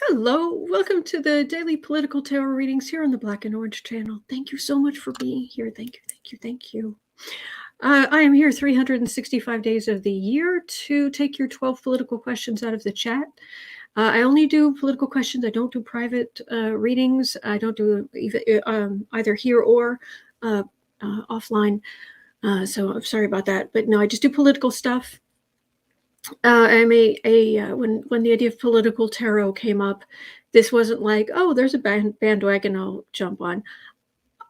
Hello, welcome to the daily political tarot readings here on the Black and Orange channel. Thank you so much for being here. Thank you, thank you, thank you. I am here 365 days of the year to take your 12 political questions out of the chat. I only do political questions. I don't do private readings. I don't do either here or offline. So I'm sorry about that. But no, I just do political stuff. I'm when the idea of political tarot came up, this wasn't like, oh, there's a bandwagon I'll jump on.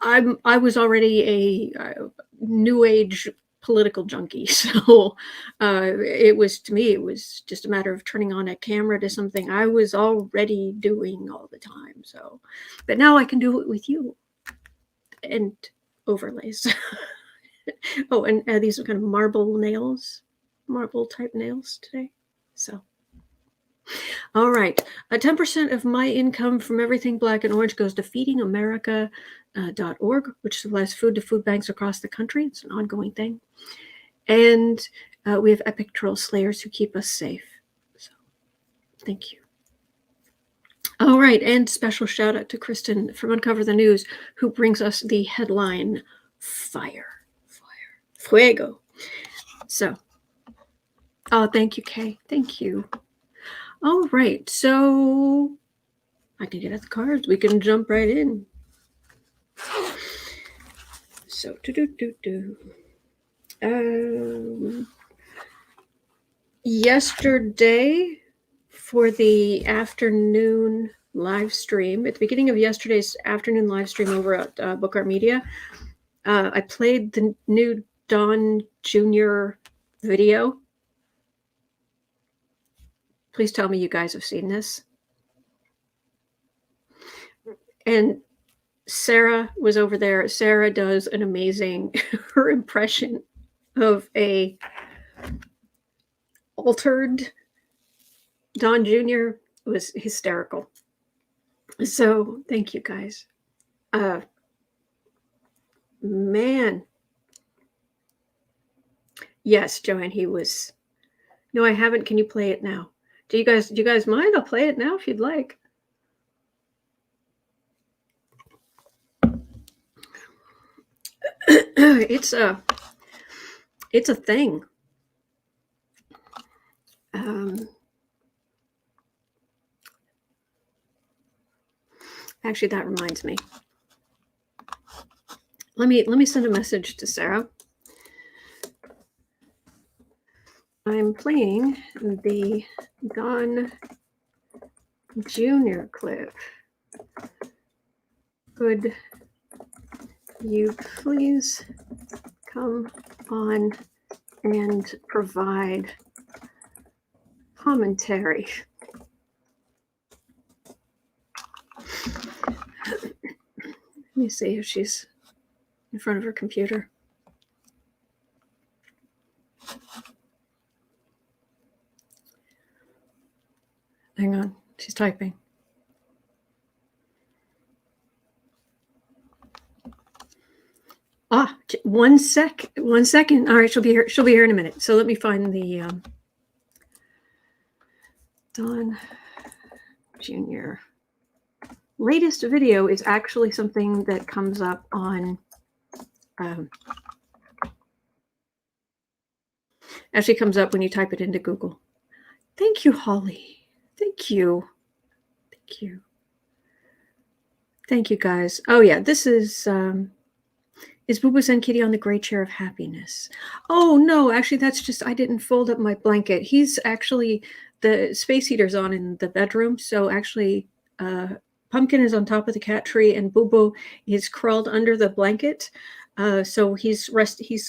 I was already a new age political junkie, so it was, to me, it was just a matter of turning on a camera to something I was already doing all the time. So, but now I can do it with you and overlays. Oh, and these are kind of marble type nails today. So, all right. 10% of my income from everything Black and Orange goes to feedingamerica.org, which supplies food to food banks across the country. It's an ongoing thing. And we have epic troll slayers who keep us safe. So, thank you. All right. And special shout out to Kristen from Uncover the News, who brings us the headline Fire. Fuego. So, oh, thank you, Kay. Thank you. All right, so I can get at the cards. We can jump right in. So, yesterday, for the afternoon live stream, at the beginning of yesterday's afternoon live stream over at Book Art Media, I played the new Don Jr. video. Please tell me you guys have seen this. And Sarah was over there. Sarah does an amazing, her impression of a altered Don Jr. was hysterical. So thank you guys. Man. Yes, Joanne, he was. No, I haven't. Can you play it now? Do you guys mind? I'll play it now if you'd like. It's a thing. Actually, that reminds me. Let me send a message to Sarah. I'm playing the Don Jr. clip. Could you please come on and provide commentary? Let me see if she's in front of her computer. Hang on, she's typing. Ah, 1 second. All right, she'll be here in a minute. So let me find the Don Jr. latest video is actually something that comes up on actually comes up when you type it into Google. Thank you, Holly. Thank you. Thank you. Thank you, guys. Oh yeah, this is Booba and Kitty on the gray chair of happiness? Oh no, actually that's just, I didn't fold up my blanket. He's actually, the space heater's on in the bedroom, so actually Pumpkin is on top of the cat tree and Boo is crawled under the blanket. So he's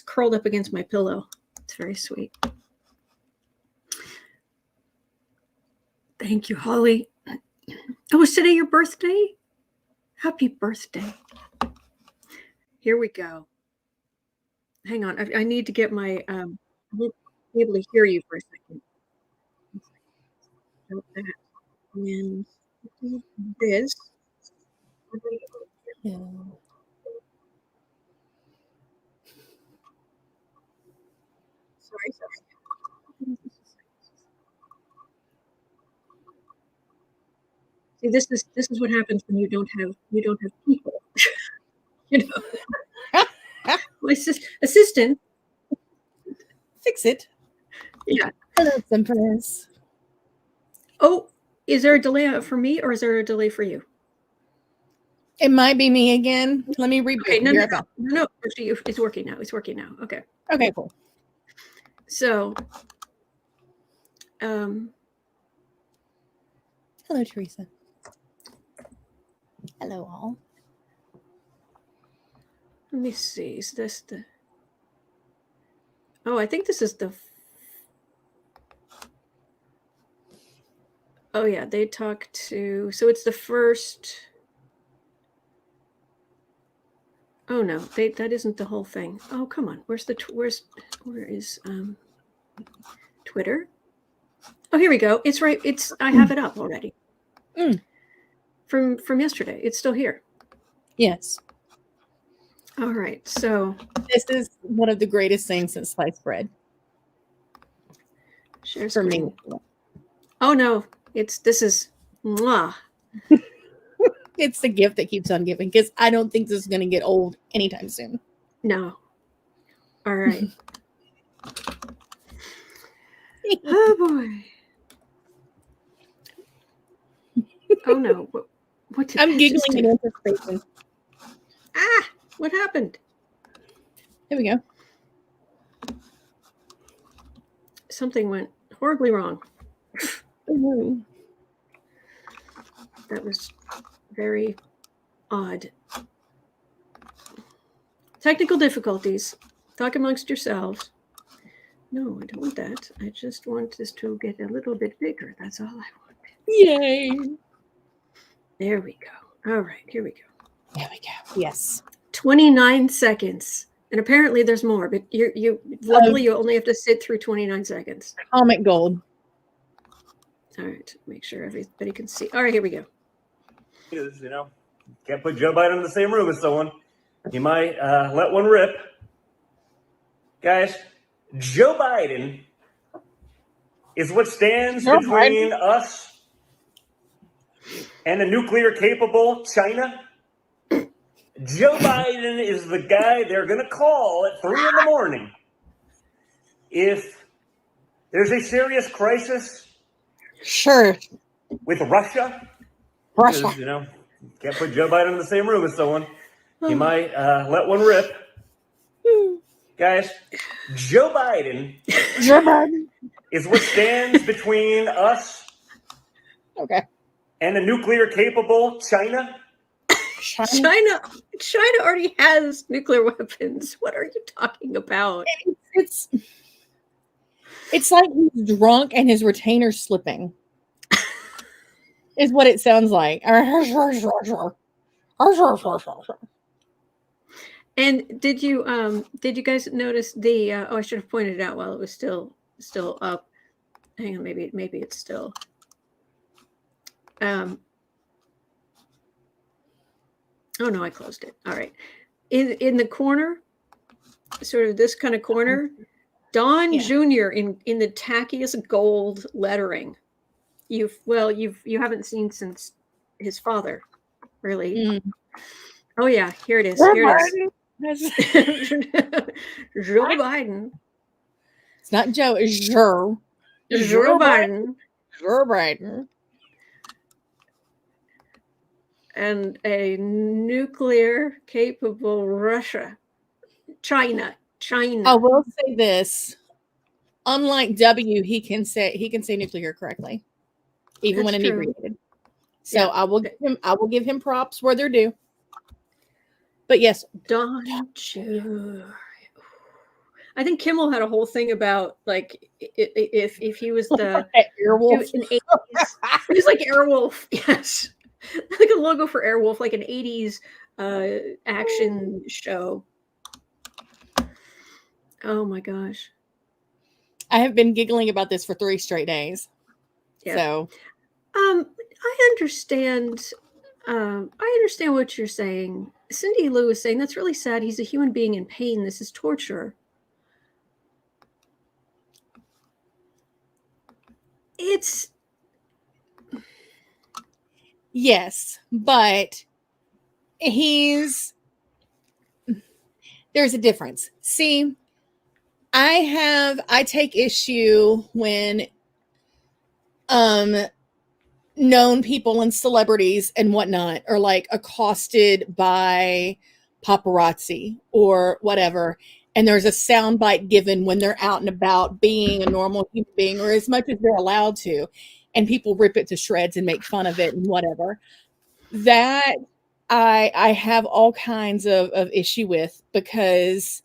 curled up against my pillow. It's very sweet. Thank you, Holly. Oh, is today your birthday? Happy birthday. Here we go. Hang on. I need to get my, I won't be able to hear you for a second. And this. Sorry. See, this is what happens when you don't have people. You know, my assistant. Fix it. Yeah. Hello, Empress. Oh, is there a delay for me or is there a delay for you? It might be me again. Let me reboot. Okay, no. Actually, it's working now. It's working now. Okay. Okay, cool. So, hello, Teresa. Hello, all. Let me see. Is this the? Oh, I think this is the. Oh yeah, they talk to. So it's the first. Oh no, that isn't the whole thing. Oh come on, where is Twitter? Oh, here we go. It's right. I have it up already. From yesterday. It's still here. Yes. All right. So this is one of the greatest things since sliced bread. Share for screen. me. Oh no, this is mwah. It's the gift that keeps on giving because I don't think this is going to get old anytime soon. No. All right. Oh boy. Oh no. What did I'm giggling in anticipation. Ah, what happened? Here we go. Something went horribly wrong. Mm-hmm. That was very odd. Technical difficulties. Talk amongst yourselves. No, I don't want that. I just want this to get a little bit bigger. That's all I want. Yay. There we go. All right, here we go. There we go. Yes. 29 seconds. And apparently there's more, but luckily you only have to sit through 29 seconds. Comic gold. All right, make sure everybody can see. All right, here we go. Can't put Joe Biden in the same room as someone. He might let one rip. Guys, Joe Biden is what stands between us and a nuclear-capable China. Joe Biden is the guy they're going to call at 3 in the morning if there's a serious crisis. Sure. With Russia. Because, can't put Joe Biden in the same room as someone. He might let one rip. Guys, Joe Biden is what stands between us and a nuclear-capable China. China already has nuclear weapons. What are you talking about? It's like he's drunk and his retainer's slipping. Is what it sounds like. And did you guys notice the I should have pointed it out while it was still up. Hang on, maybe it's still oh no, I closed it. All right. In the corner, sort of this kind of corner, Don Jr. in the tackiest gold lettering. You haven't seen since his father, really. Oh yeah, here it is. Here it is. Joe Biden. It's not Joe, it's Joe. Joe Biden. Joe Biden. And a nuclear capable Russia. China. I will say this. Unlike W, he can say nuclear correctly. Even when inebriated. So yeah. I will give him props where they're due. But yes, Don Jr. I think Kimmel had a whole thing about like if he was the Airwolf. He was like Airwolf, yes, like a logo for Airwolf, like an 80s action show. Oh my gosh! I have been giggling about this for 3 straight days. Yeah. So, I understand. I understand what you're saying. Cindy Lou is saying that's really sad. He's a human being in pain. This is torture. Yes, but there's a difference. See, I take issue when known people and celebrities and whatnot are like accosted by paparazzi or whatever, and there's a soundbite given when they're out and about being a normal human being, or as much as they're allowed to, and people rip it to shreds and make fun of it and whatever. That I have all kinds of issue with, because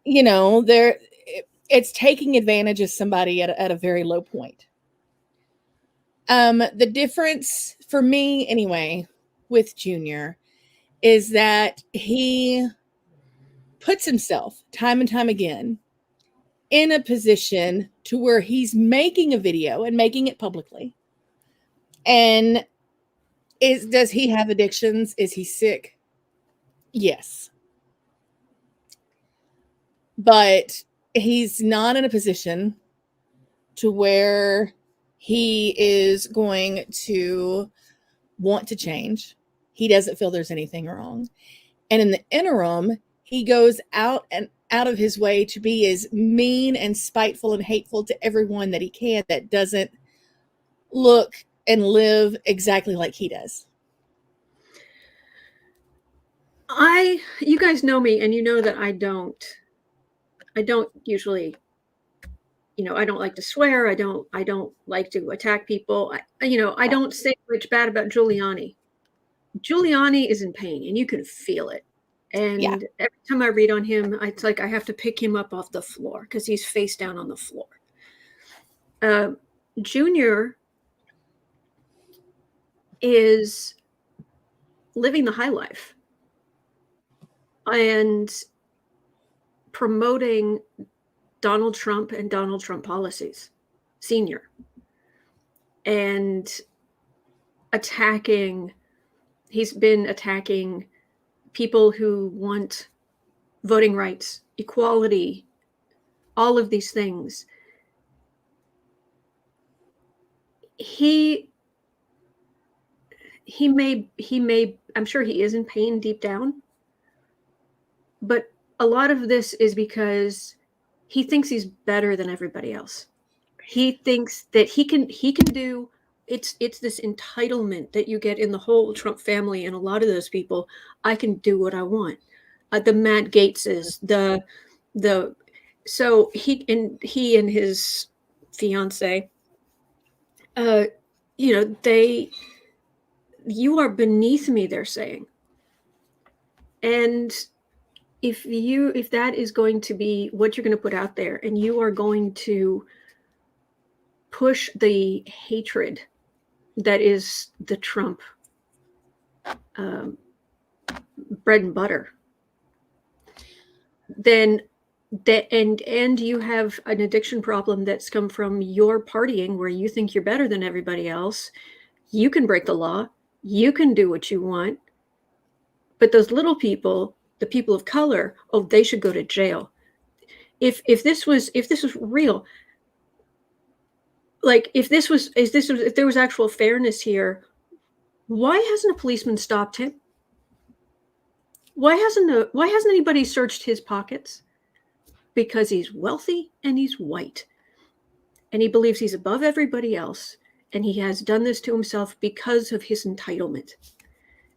it's taking advantage of somebody at a very low point. The difference for me anyway with Junior is that he puts himself time and time again in a position to where he's making a video and making it publicly. And does he have addictions? Is he sick? Yes. But he's not in a position to where he is going to want to change. He doesn't feel there's anything wrong. And in the interim, he goes out of his way to be as mean and spiteful and hateful to everyone that he can that doesn't look and live exactly like he does. You guys know me, and you know that I don't usually, I don't like to swear. I don't like to attack people. I don't say much bad about Giuliani. Giuliani is in pain, and you can feel it. And every time I read on him, it's like I have to pick him up off the floor because he's face down on the floor. Junior is living the high life and promoting Donald Trump and Donald Trump policies, Senior, and he's been attacking people who want voting rights, equality, all of these things. He may, I'm sure he is in pain deep down, but a lot of this is because he thinks he's better than everybody else. He thinks that he can do, it's this entitlement that you get in the whole Trump family and a lot of those people. I can do what I want. The Matt Gaetzes, so he and his fiance, you are beneath me, they're saying. And if that is going to be what you're going to put out there, and you are going to push the hatred that is the Trump bread and butter, then and you have an addiction problem that's come from your partying where you think you're better than everybody else, you can break the law, you can do what you want. But those little people, the people of color, they should go to jail. If this was real, like if there was actual fairness here, why hasn't a policeman stopped him? Why hasn't anybody searched his pockets? Because he's wealthy and he's white, and he believes he's above everybody else, and he has done this to himself because of his entitlement.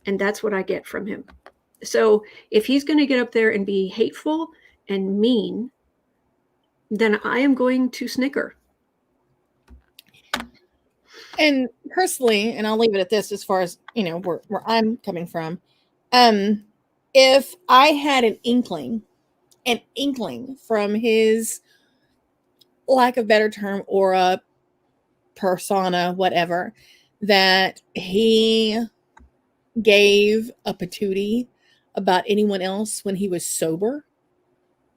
And that's what I get from him. So if he's going to get up there and be hateful and mean, then I am going to snicker. And personally, and I'll leave it at this as far as, where I'm coming from. If I had an inkling from his, lack of better term, aura, persona, whatever, that he gave a patootie about anyone else when he was sober,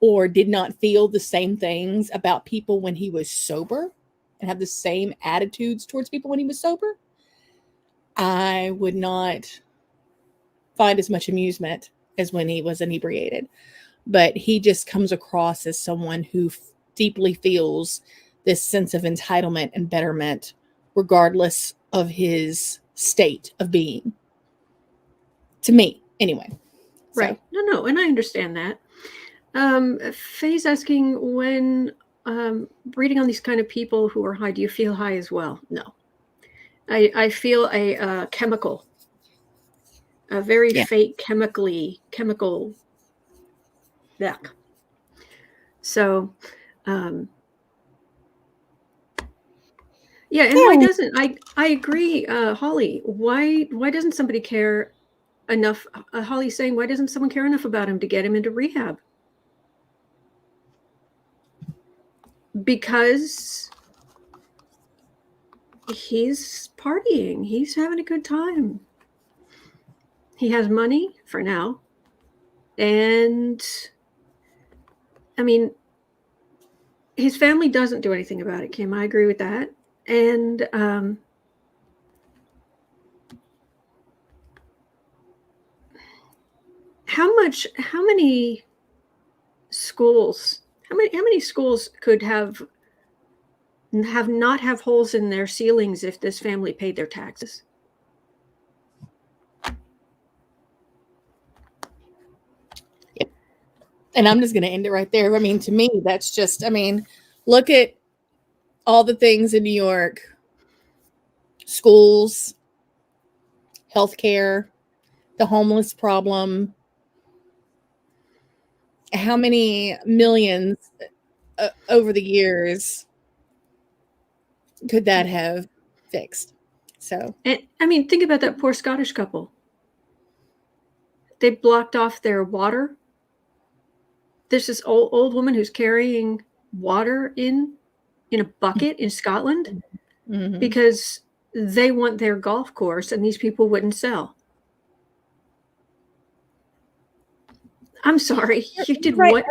or did not feel the same things about people when he was sober, and have the same attitudes towards people when he was sober, I would not find as much amusement as when he was inebriated. But he just comes across as someone who deeply feels this sense of entitlement and betterment, regardless of his state of being. To me, anyway. Right. So. No, and I understand that. Faye's asking, when reading on these kind of people who are high, do you feel high as well? No. I feel a chemical, a very fake chemical deck. So, yeah, and why doesn't I agree, Holly? Why doesn't somebody care enough? Holly's saying, why doesn't someone care enough about him to get him into rehab? Because he's partying. He's having a good time. He has money for now. And I mean, his family doesn't do anything about it, Kim. I agree with that. And how many schools could have not have holes in their ceilings if this family paid their taxes? Yep. And I'm just going to end it right there. I mean, to me, that's just, I mean, look at all the things in New York: schools, healthcare, the homeless problem. How many millions over the years could that have fixed? So, and I mean, think about that poor Scottish couple. They blocked off their water. There's this old woman who's carrying water in a bucket in Scotland because they want their golf course and these people wouldn't sell. I'm sorry. You did right, what?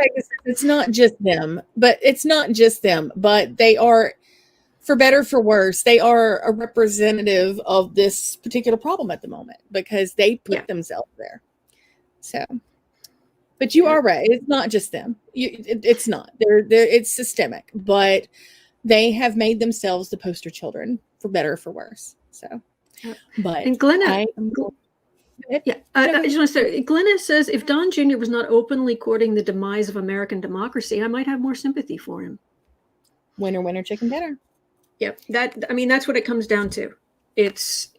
It's not just them, but they are, for better or for worse, they are a representative of this particular problem at the moment because they put themselves there. So, but you are right. It's not just them. It's not. It's systemic, but they have made themselves the poster children, for better or for worse. So, but and Glenna, I just want to say, Glenna says, if Don Jr. was not openly courting the demise of American democracy, I might have more sympathy for him. Winner, winner, chicken dinner. Yep. That's what it comes down to. It's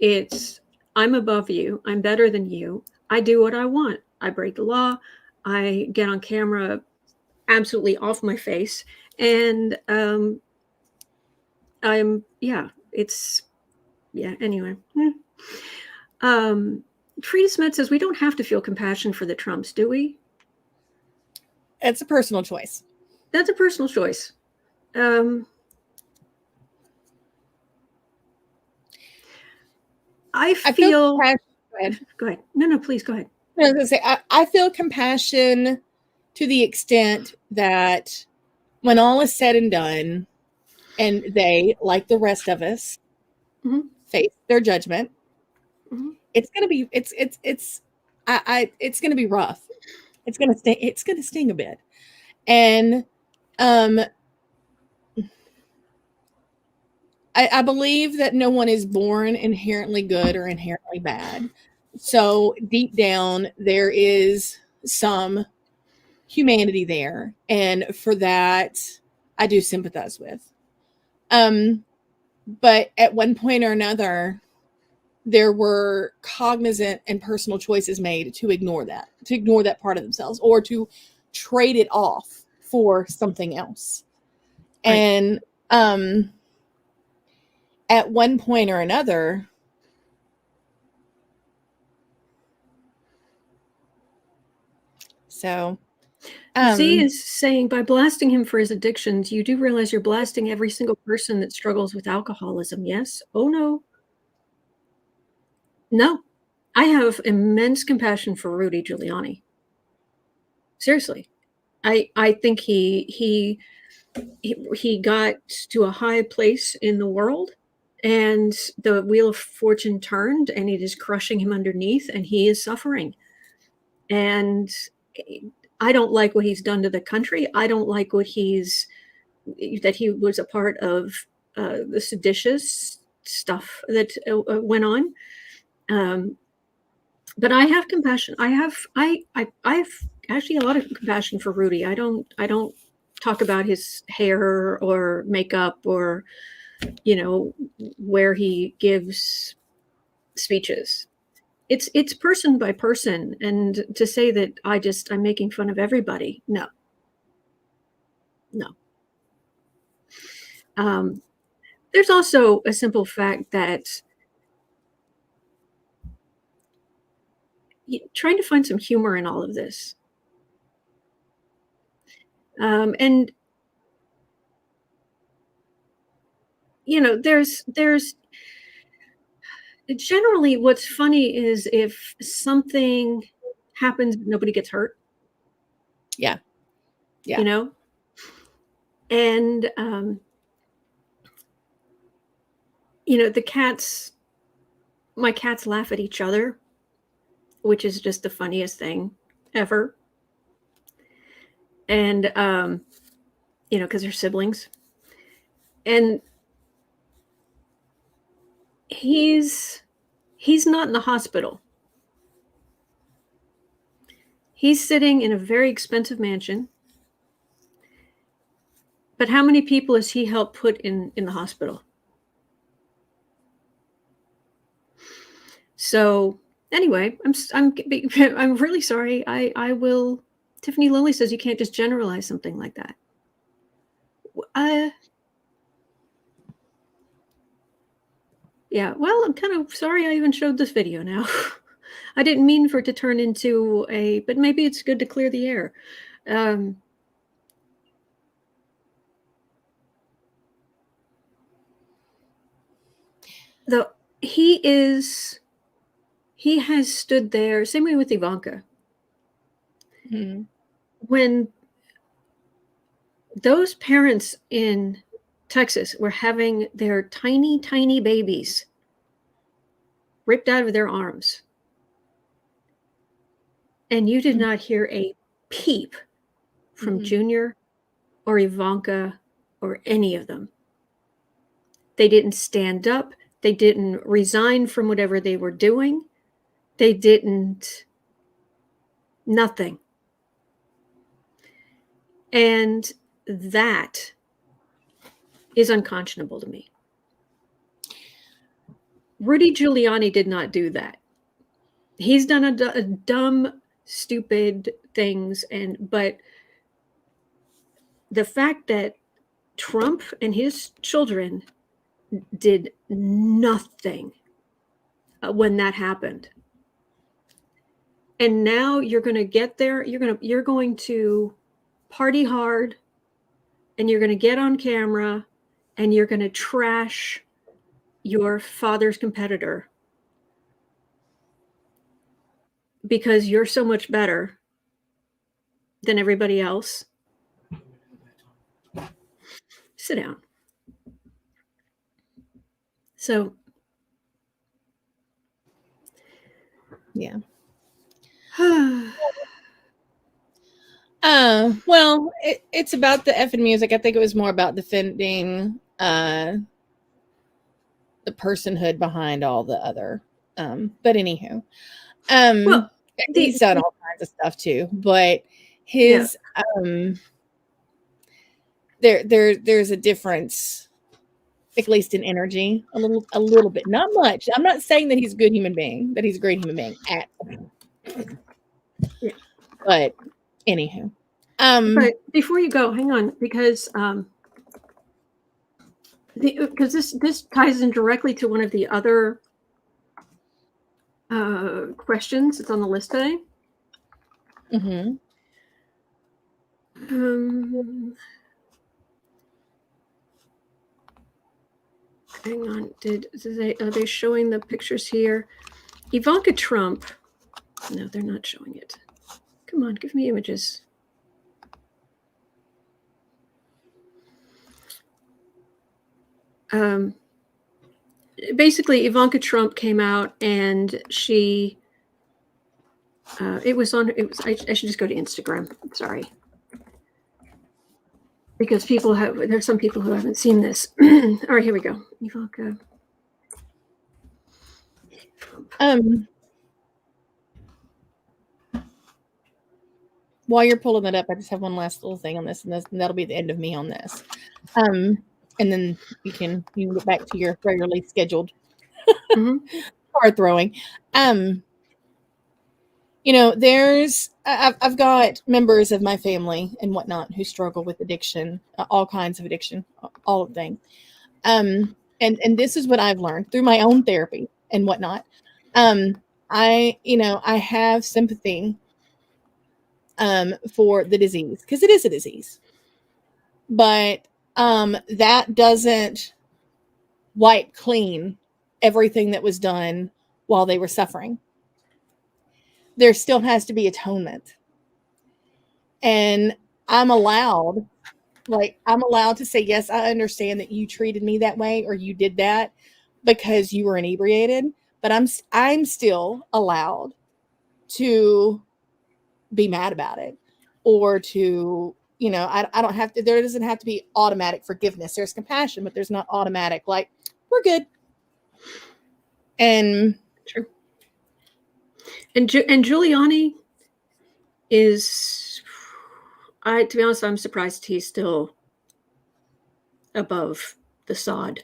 I'm above you. I'm better than you. I do what I want. I break the law. I get on camera absolutely off my face. And anyway. Frida Smith says, we don't have to feel compassion for the Trumps, do we? It's a personal choice. That's a personal choice. I feel. Go ahead. No, please go ahead. I was going to say, I feel compassion to the extent that when all is said and done, and they, like the rest of us, face their judgment, it's going to be it's going to be rough. It's going to sting a bit, and I believe that no one is born inherently good or inherently bad. So deep down, there is some humanity there. And for that, I do sympathize with. But at one point or another, there were cognizant and personal choices made to ignore that part of themselves, or to trade it off for something else. Right. And at one point or another, so Z is saying, by blasting him for his addictions, you do realize you're blasting every single person that struggles with alcoholism. Yes? Oh, no. No. I have immense compassion for Rudy Giuliani. Seriously. I think he got to a high place in the world, and the wheel of fortune turned, and it is crushing him underneath, and he is suffering. And I don't like what he's done to the country. I don't like that he was a part of the seditious stuff that went on. But I have compassion. I have actually a lot of compassion for Rudy. I don't talk about his hair or makeup or, where he gives speeches. It's person by person, and to say that I'm making fun of everybody, no. There's also a simple fact that trying to find some humor in all of this, and there's generally what's funny is if something happens, nobody gets hurt. Yeah. And my cats laugh at each other, which is just the funniest thing ever. And because they're siblings. And he's not in the hospital. He's sitting in a very expensive mansion. But how many people has he helped put in the hospital? So anyway, I'm really sorry. I will. Tiffany Lilly says you can't just generalize something like that. Yeah, well, I'm kind of sorry I even showed this video now. I didn't mean for it to turn into but maybe it's good to clear the air. He has stood there, same way with Ivanka. Mm-hmm. When those parents in Texas were having their tiny, tiny babies ripped out of their arms, and you did not hear a peep from Junior or Ivanka or any of them. They didn't stand up. They didn't resign from whatever they were doing. They didn't. Nothing. And that is unconscionable to me. Rudy Giuliani did not do that. He's done a dumb, stupid things, but the fact that Trump and his children did nothing when that happened, and now you're going to get there. You're going to party hard, and you're going to get on camera, and you're going to trash your father's competitor because you're so much better than everybody else. Sit down. So, yeah. Well, it's about the effing music. I think it was more about defending the personhood behind all the other. But anywho, well, he's done all kinds of stuff too. But his there's a difference, at least in energy, a little bit, not much. I'm not saying that he's a good human being, that he's a great human being at all. Yeah. But anywho. But before you go, hang on, because this ties in directly to one of the other questions that's on the list today. Mm-hmm. Hang on, are they showing the pictures here? Ivanka Trump. No, they're not showing it. Come on, give me images. Basically, Ivanka Trump came out and she. I should just go to Instagram. Sorry, because there's some people who haven't seen this. All right, here we go. Ivanka. While you're pulling that up, I just have one last little thing on this, and that'll be the end of me on this. And then you can get back to your regularly scheduled card throwing. I've got members of my family and whatnot who struggle with addiction, all kinds of addiction, all of things. And this is what I've learned through my own therapy and whatnot. I have sympathy for the disease, because it is a disease, but that doesn't wipe clean everything that was done while they were suffering. There still has to be atonement, and I'm allowed to say, yes, I understand that you treated me that way or you did that because you were inebriated, but I'm still allowed to be mad about it, or to, I don't have to, there doesn't have to be automatic forgiveness. There's compassion, but there's not automatic, like, we're good. And True. And Giuliani is, to be honest, I'm surprised he's still above the sod.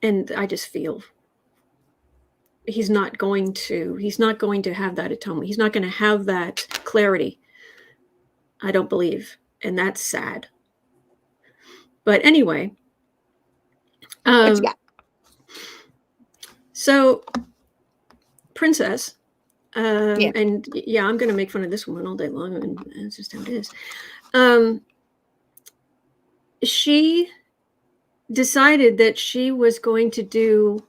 And I just feel he's not going to have that atonement. He's not going to have that clarity, I don't believe. And that's sad. But anyway, what you got? So Princess, and yeah, I'm going to make fun of this woman all day long, and that's just how it is. She decided that she was going to do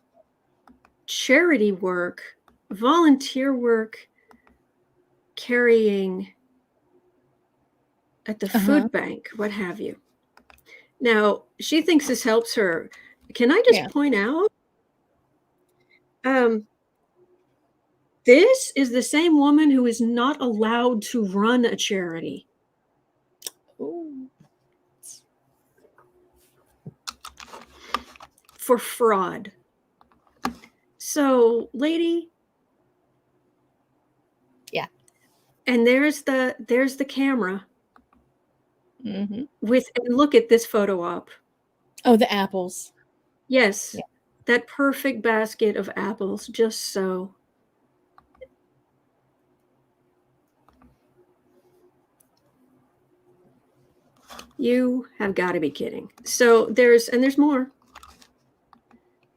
charity work, volunteer work, carrying at the food bank, what have you. Now, she thinks this helps her. Can I just point out, this is the same woman who is not allowed to run a charity. Ooh. For fraud. So, lady. Yeah. And there's the camera. Mm-hmm. And look at this photo op. Oh, the apples. Yes. Yeah. That perfect basket of apples, just so. You have got to be kidding. So there's more.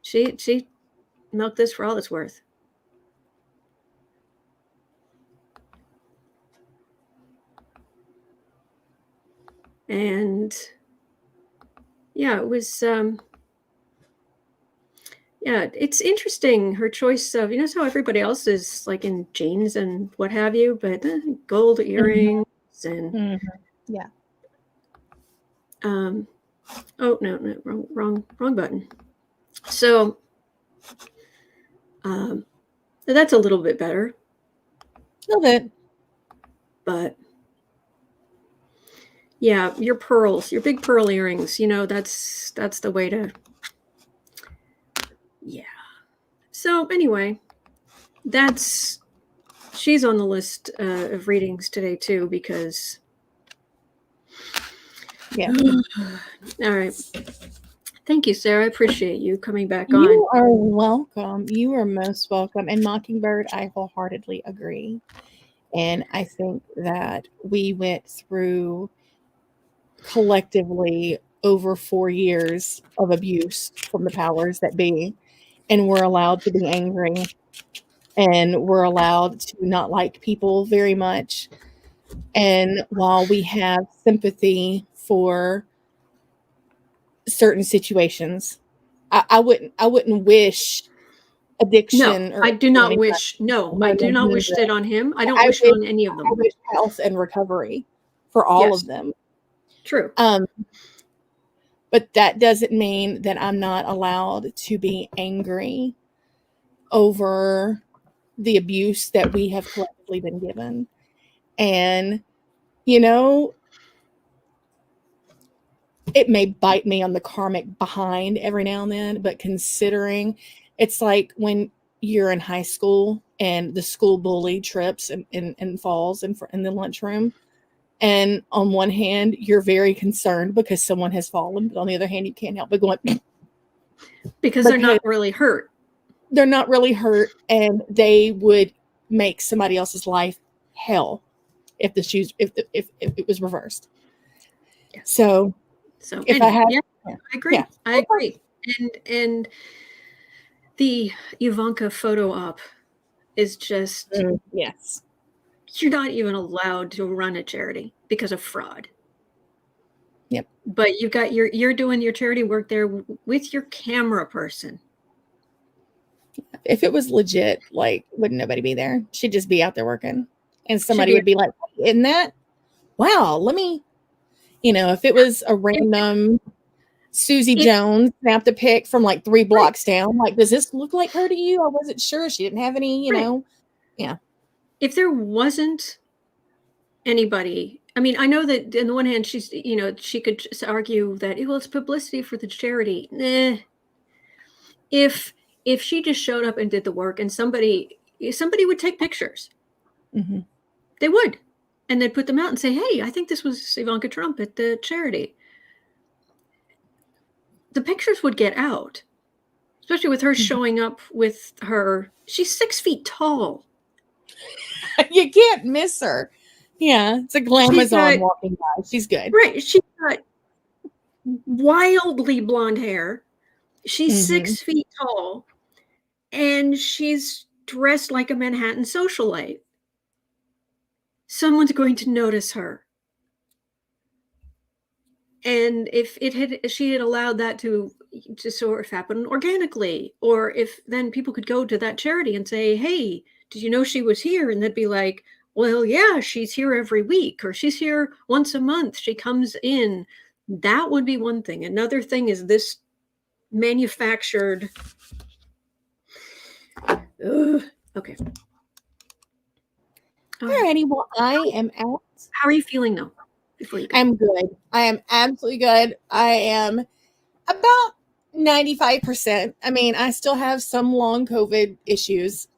She milked this for all it's worth. And yeah, it was it's interesting, her choice of, how everybody else is like in jeans and what have you, but gold earrings and yeah. Oh no, wrong button. So that's a little bit better. A little bit. But yeah, your pearls, your big pearl earrings, that's the way to. Yeah. So anyway, she's on the list of readings today too, because. Yeah. All right. Thank you, Sarah. I appreciate you coming back on. You are welcome. You are most welcome. And Mockingbird, I wholeheartedly agree. And I think that we went through collectively over 4 years of abuse from the powers that be. And we're allowed to be angry. And we're allowed to not like people very much. And while we have sympathy for certain situations, I wouldn't wish addiction. No, I do not wish. No, I do not wish it on him. I don't wish it on any of them. I wish health and recovery for all of them. True. But that doesn't mean that I'm not allowed to be angry over the abuse that we have collectively been given. And, it may bite me on the karmic behind every now and then, but considering it's like when you're in high school and the school bully trips and falls in the lunchroom. And on one hand, you're very concerned because someone has fallen, but on the other hand, you can't help but going because they're not really hurt. They're not really hurt, and they would make somebody else's life hell if it was reversed. Yeah. So if I had, I agree. Yeah. I agree. And the Ivanka photo op is just yes. You're not even allowed to run a charity because of fraud. Yep. But you're doing your charity work there with your camera person. If it was legit, like, wouldn't nobody be there? She'd just be out there working. And somebody would be like, isn't that? Wow, let me, if it was a random Susie Jones snapped a pic from like 3 blocks down, like, does this look like her to you? I wasn't sure. She didn't have any, yeah. If there wasn't anybody, I mean, I know that on the one hand, she's, she could argue that, well, it's publicity for the charity. If she just showed up and did the work and somebody would take pictures, they would, and they'd put them out and say, hey, I think this was Ivanka Trump at the charity. The pictures would get out, especially with her showing up with her, she's 6 feet tall. You can't miss her. Yeah, it's a glamazon walking by. She's good. Right. She's got wildly blonde hair. She's 6 feet tall. And she's dressed like a Manhattan socialite. Someone's going to notice her. And if she had allowed that to sort of happen organically, or if then people could go to that charity and say, hey, did you know she was here? And they'd be like, well, yeah, she's here every week, or she's here once a month. She comes in. That would be one thing. Another thing is this manufactured. Okay. Alrighty. Well, I am out. How are you feeling though? Before you go? I'm good. I am absolutely good. I am about 95%. I mean, I still have some long COVID issues.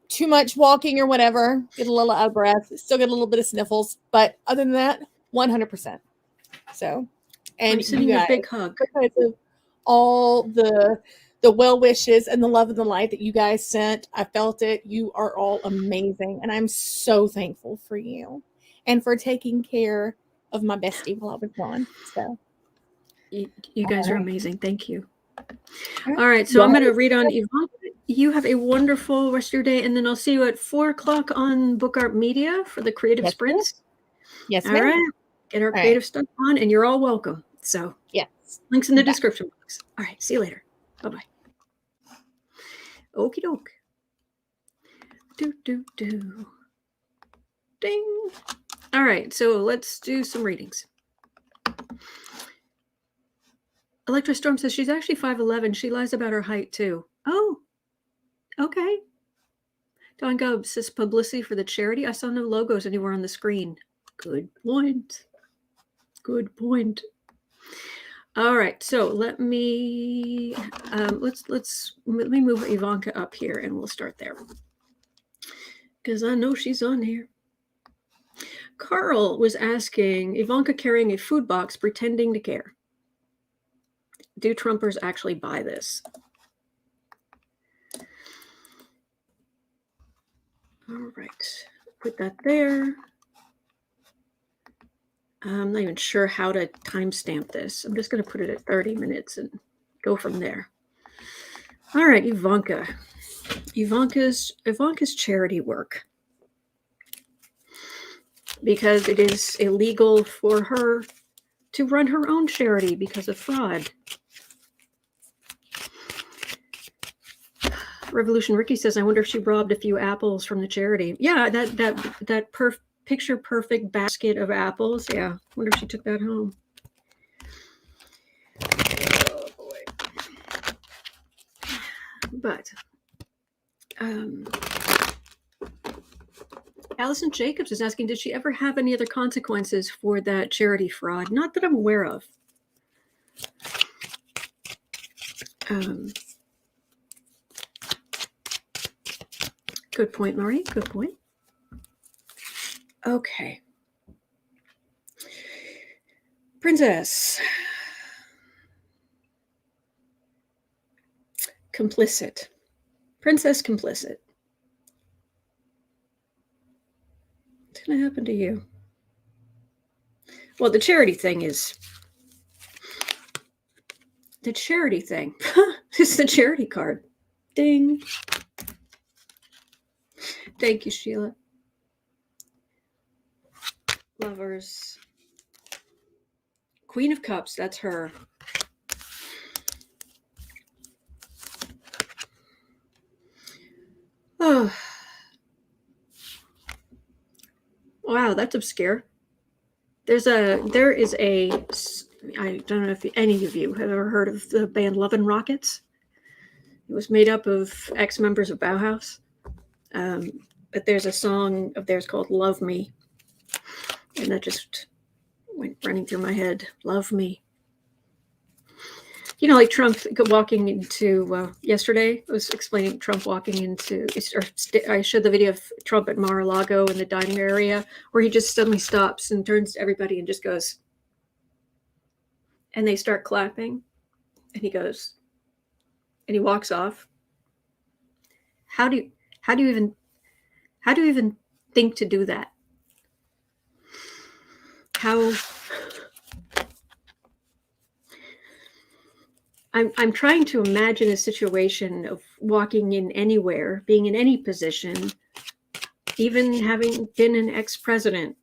Too much walking or whatever. Get a little out of breath. Still get a little bit of sniffles. But other than that, 100%. So, and I'm sending you a big hug. Because of all the well wishes and the love and the light that you guys sent. I felt it. You are all amazing. And I'm so thankful for you and for taking care of my bestie while I was gone. So you guys are amazing. Thank you. All right. So I'm going to read on Ivanka. You have a wonderful rest of your day. And then I'll see you at 4:00 on Book Art Media for the creative sprints. Yes, all right. Get our creative stuff on, and you're all welcome. So yes, links in the description box. All right. See you later. Bye-bye. Okie doke. Do. Ding. All right. So let's do some readings. Electra Storm says she's actually 5'11". She lies about her height too. Oh, okay. Don Gubb says publicity for the charity. I saw no logos anywhere on the screen. Good point. Good point. All right, so let me let me move Ivanka up here, and we'll start there because I know she's on here. Carl was asking Ivanka carrying a food box, pretending to care. Do Trumpers actually buy this? All right, put that there. I'm not even sure how to timestamp this. I'm just going to put it at 30 minutes and go from there. All right, Ivanka. Ivanka's charity work. Because it is illegal for her to run her own charity because of fraud. Revolution Ricky says, I wonder if she robbed a few apples from the charity. Yeah, that picture perfect basket of apples. Yeah, wonder if she took that home. Oh boy. But Allison Jacobs is asking, did she ever have any other consequences for that charity fraud? Not that I'm aware of. Good point, Marie. Good point. Okay. Princess. Complicit. Princess complicit. What's going to happen to you? Well, the charity thing is... The charity thing. It's the charity card. Ding. Thank you, Sheila. Lovers. Queen of Cups, that's her. Oh. Wow, that's obscure. There is a, I don't know if any of you have ever heard of the band Love and Rockets. It was made up of ex-members of Bauhaus. But there's a song of theirs called Love Me. And that just went running through my head. Love me. You know, like Trump walking into, yesterday, I was explaining Trump walking into, I showed the video of Trump at Mar-a-Lago in the dining area, where he just suddenly stops and turns to everybody and just goes, and they start clapping, and he goes, and he walks off. How do you even think to do that? How? I'm trying to imagine a situation of walking in anywhere, being in any position, even having been an ex-president,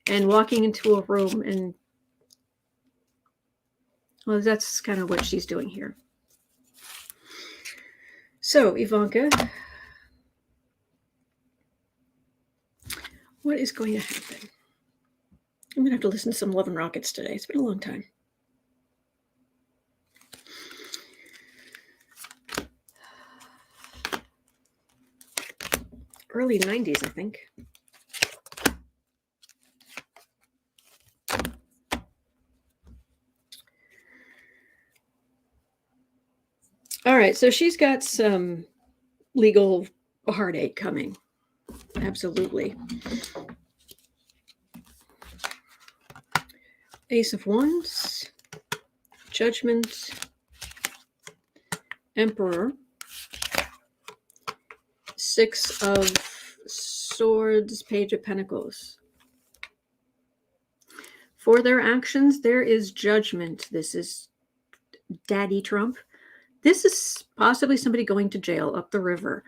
and walking into a room and, well, that's kind of what she's doing here. So, Ivanka, what is going to happen? I'm going to have to listen to some Love and Rockets today. It's been a long time. Early 90s, I think. All right, so she's got some legal heartache coming. Absolutely. Ace of Wands, Judgment, Emperor, Six of Swords, Page of Pentacles. For their actions, there is judgment. This is Daddy Trump. This is possibly somebody going to jail up the river.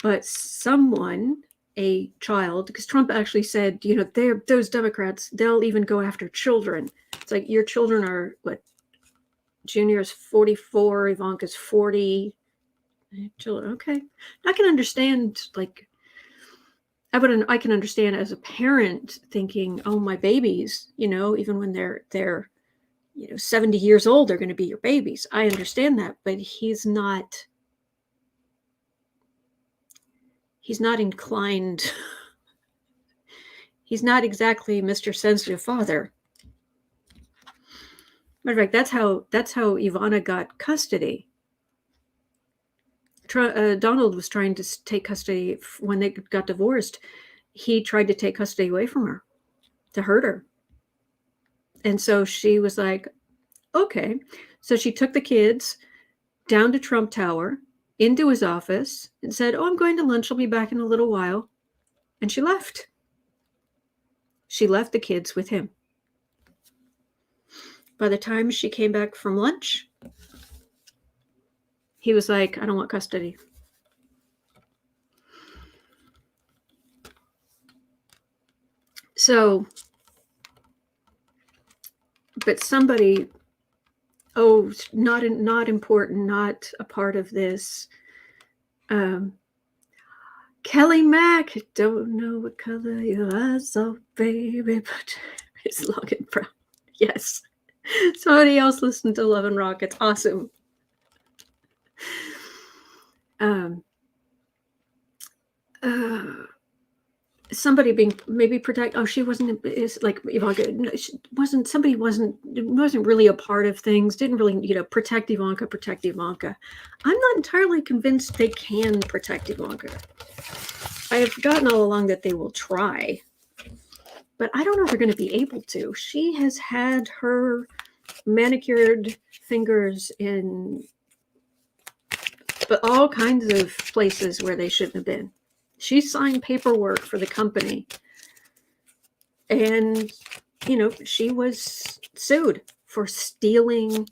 But someone, a child, because Trump actually said, you know, those Democrats, they'll even go after children. It's like, your children are, what, Junior's 44, Ivanka's 40. Children, okay. I can understand, like, I can understand as a parent thinking, oh, my babies, you know, even when they're 70 years old, they're going to be your babies. I understand that, but he's not inclined. He's not exactly Mr. Sensitive Father. Matter of fact, that's how Ivana got custody. Donald was trying to take custody when they got divorced. He tried to take custody away from her to hurt her. And so she was like, okay. So she took the kids down to Trump Tower, into his office, and said, oh, I'm going to lunch. I'll be back in a little while. And she left. She left the kids with him. By the time she came back from lunch, he was like, I don't want custody. So, but somebody, oh, not important, not a part of this. Kelly Mack, don't know what color your eyes are, baby, but it's long and brown. Yes. Somebody else listened to Love and Rockets. Awesome. somebody being maybe protect. Oh, she wasn't. Is like Ivanka. No, she wasn't. Somebody wasn't really a part of things. Didn't really, protect Ivanka. Protect Ivanka. I'm not entirely convinced they can protect Ivanka. I have forgotten all along that they will try, but I don't know if they're going to be able to. She has had her manicured fingers in but all kinds of places where they shouldn't have been. She signed paperwork for the company, and she was sued for stealing.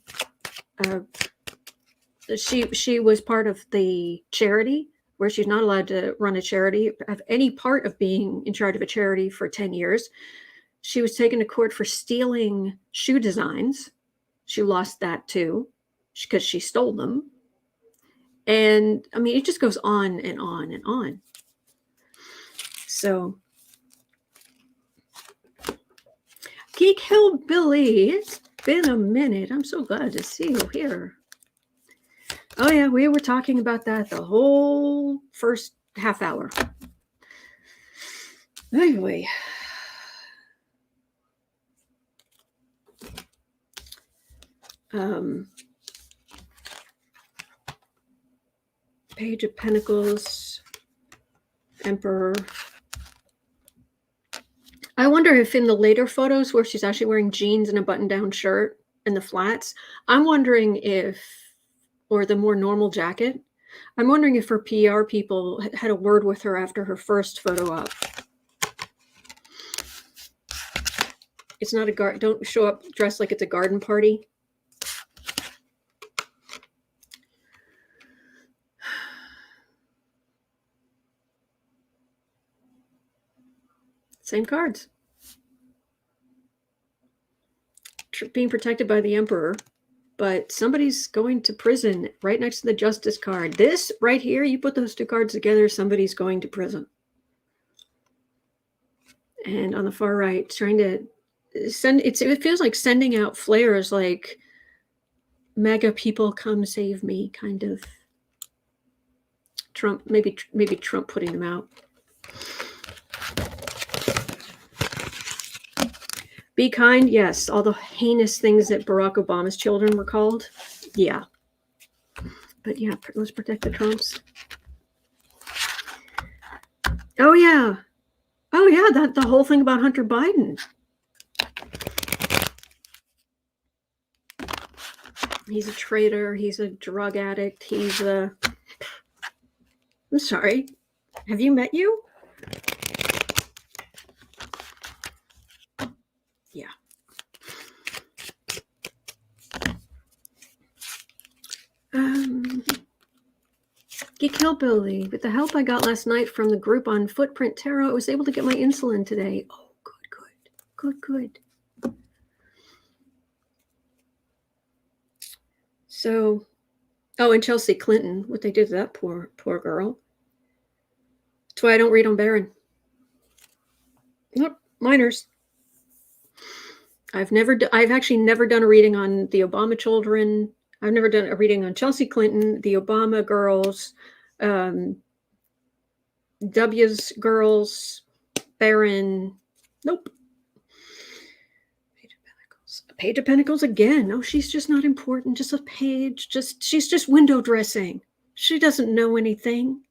She was part of the charity, where she's not allowed to run a charity, have any part of being in charge of a charity for 10 years. She was taken to court for stealing shoe designs. She lost that too, because she stole them. And I mean, it just goes on and on and on. So, Geek Hillbilly, it's been a minute. I'm so glad to see you here. Oh yeah, we were talking about that the whole first half hour. Anyway. Page of Pentacles, Emperor. I wonder if in the later photos where she's actually wearing jeans and a button-down shirt and the flats, I'm wondering if, or the more normal jacket, I'm wondering if her PR people had a word with her after her first photo op. It's not a don't show up dressed like it's a garden party. Same cards. Being protected by the Emperor, but somebody's going to prison right next to the Justice card. This right here, you put those two cards together, somebody's going to prison. And on the far right, trying to send, it feels like sending out flares like MAGA people come save me kind of. Trump, maybe Trump putting them out. Be kind, yes. All the heinous things that Barack Obama's children were called. Yeah. But yeah, let's protect the Trumps. Oh yeah. Oh yeah, that the whole thing about Hunter Biden. He's a traitor, he's a drug addict, he's a I'm sorry. Have you met you? Yeah. Geek Hillbilly. With the help I got last night from the group on Footprint Tarot, I was able to get my insulin today. Oh, good. So, and Chelsea Clinton, what they did to that poor girl. That's why I don't read on Baron. Nope, minors. I've actually never done a reading on the Obama children. I've never done a reading on Chelsea Clinton, the Obama girls, W's girls, Baron. Nope. Page of Pentacles again. Oh, she's just not important. Just a page. She's just window dressing. She doesn't know anything.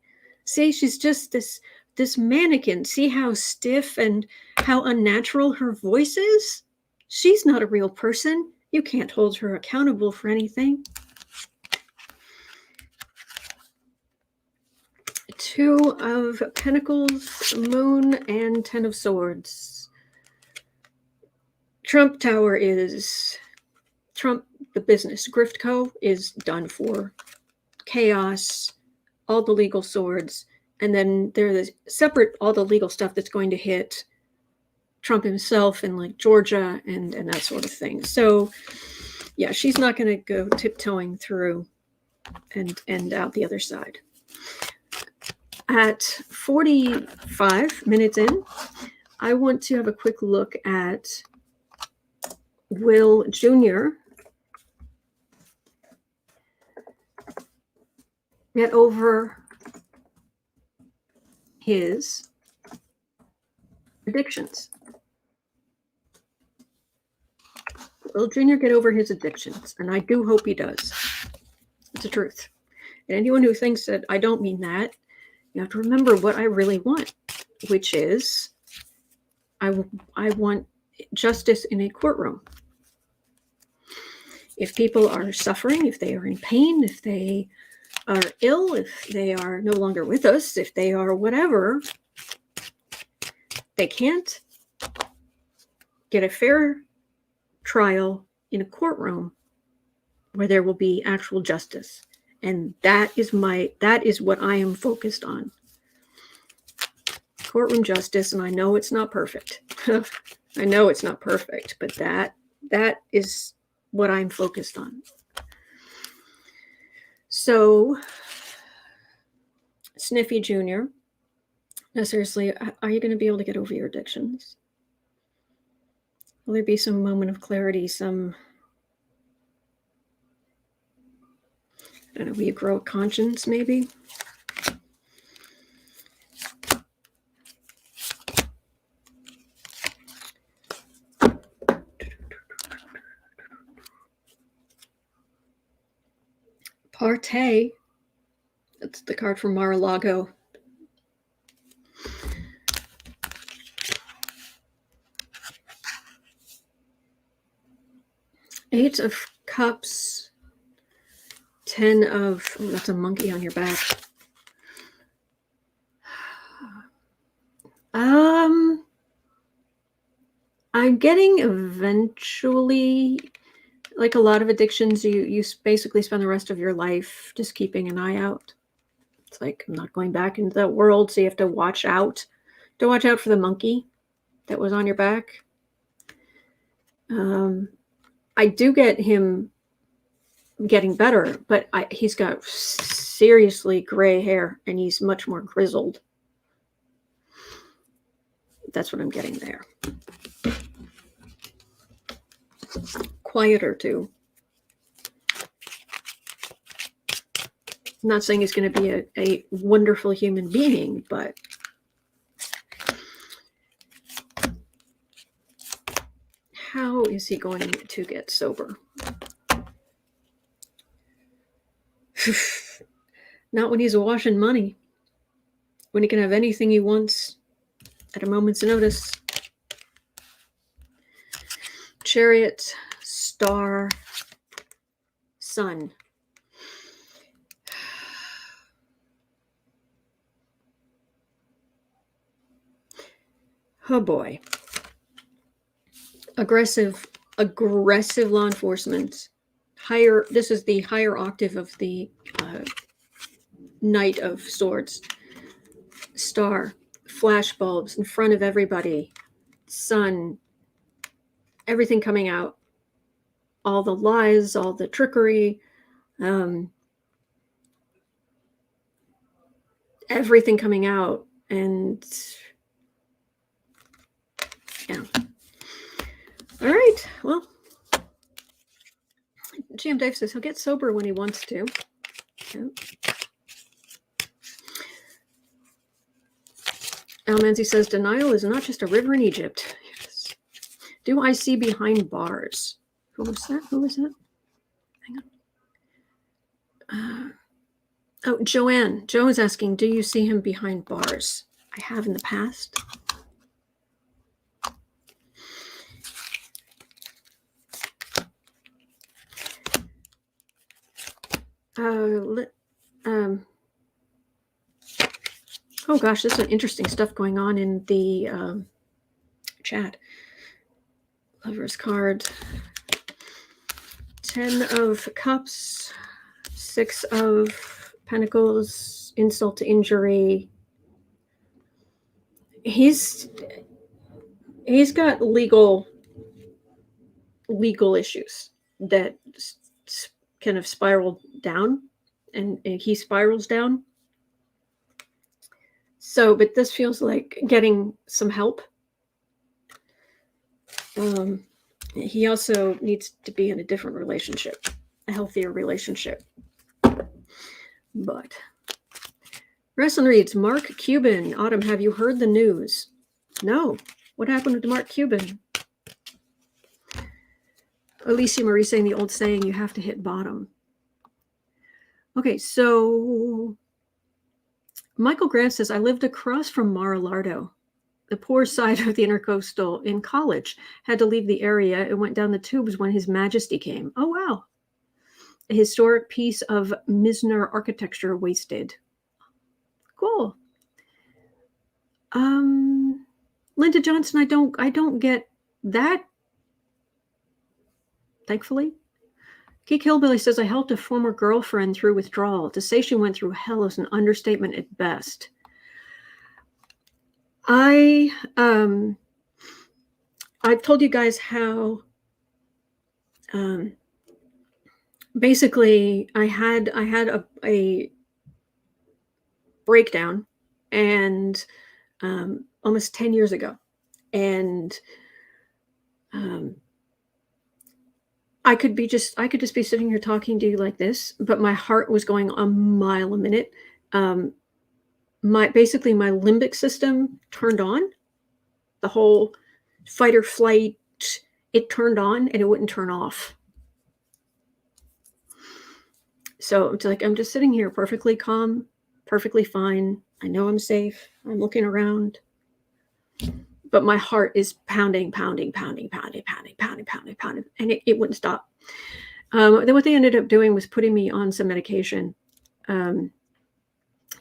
See, she's just this mannequin. See how stiff and how unnatural her voice is? She's not a real person. You can't hold her accountable for anything. Two of Pentacles, Moon, and Ten of Swords. Trump Tower is Trump, the business. Grift Co. is done for. Chaos, all the legal swords. And then there's separate, all the legal stuff that's going to hit Trump himself in like Georgia and that sort of thing. So yeah, she's not going to go tiptoeing through and out the other side. At 45 minutes in, I want to have a quick look at Will Jr. Get over his addictions. Will Junior get over his addictions? And I do hope he does. It's the truth. And anyone who thinks that I don't mean that, you have to remember what I really want, which is I want justice in a courtroom. If people are suffering, if they are in pain, if they are ill, if they are no longer with us, if they are whatever, they can't get a fair trial in a courtroom where there will be actual justice. And that is what I am focused on. Courtroom justice, and I know it's not perfect. I know it's not perfect, but that is what I'm focused on. So, Sniffy Jr., no, seriously, are you going to be able to get over your addictions? Will there be some moment of clarity, I don't know, will you grow a conscience, maybe? Partay. That's the card from Mar-a-Lago. Eight of Cups. 10 of... Oh, that's a monkey on your back. I'm getting eventually... Like a lot of addictions, you basically spend the rest of your life just keeping an eye out. It's like, I'm not going back into that world, so you have to watch out. To watch out for the monkey that was on your back. I do get him getting better, but he's got seriously gray hair, and he's much more grizzled. That's what I'm getting there. Quieter too. I'm not saying he's going to be a wonderful human being, but how is he going to get sober? Not when he's awash in money. When he can have anything he wants at a moment's notice. Chariot, Star, Sun. Oh boy. Aggressive law enforcement. This is the higher octave of the Knight of Swords. Star, flashbulbs in front of everybody. Sun, everything coming out. All the lies, all the trickery, everything coming out. And yeah. All right. Well, GM Dave says he'll get sober when he wants to. Yeah. Al Manzi says denial is not just a river in Egypt. Yes. Do I see behind bars? Who was that? Hang on. Oh, Joanne. Joe is asking, do you see him behind bars? I have in the past. Oh gosh, there's some interesting stuff going on in the chat. Lover's card. 10 of Cups. 6 of Pentacles. Insult to injury. He's got legal issues that kind of spiraled down, and he spirals down. So, but this feels like getting some help. He also needs to be in a different relationship, a healthier relationship. But Wrestling reads, Mark Cuban. Autumn, have you heard the news? No. What happened to Mark Cuban? Alicia Marie saying the old saying, you have to hit bottom. Okay, so Michael Grant says, I lived across from Mar-a-Lardo, the poor side of the intercoastal in college. Had to leave the area and went down the tubes when His Majesty came. Oh, wow. A historic piece of Misner architecture wasted. Cool. Linda Johnson, I don't get that. Thankfully. Geek Hillbilly says, I helped a former girlfriend through withdrawal. To say she went through hell is an understatement at best. I've told you guys how basically I had a breakdown and almost 10 years ago. And I could just be sitting here talking to you like this, but my heart was going a mile a minute. My limbic system turned on. The whole fight or flight, it turned on and it wouldn't turn off. So it's like I'm just sitting here perfectly calm, perfectly fine. I know I'm safe. I'm looking around. But my heart is pounding, and it wouldn't stop. Then what they ended up doing was putting me on some medication.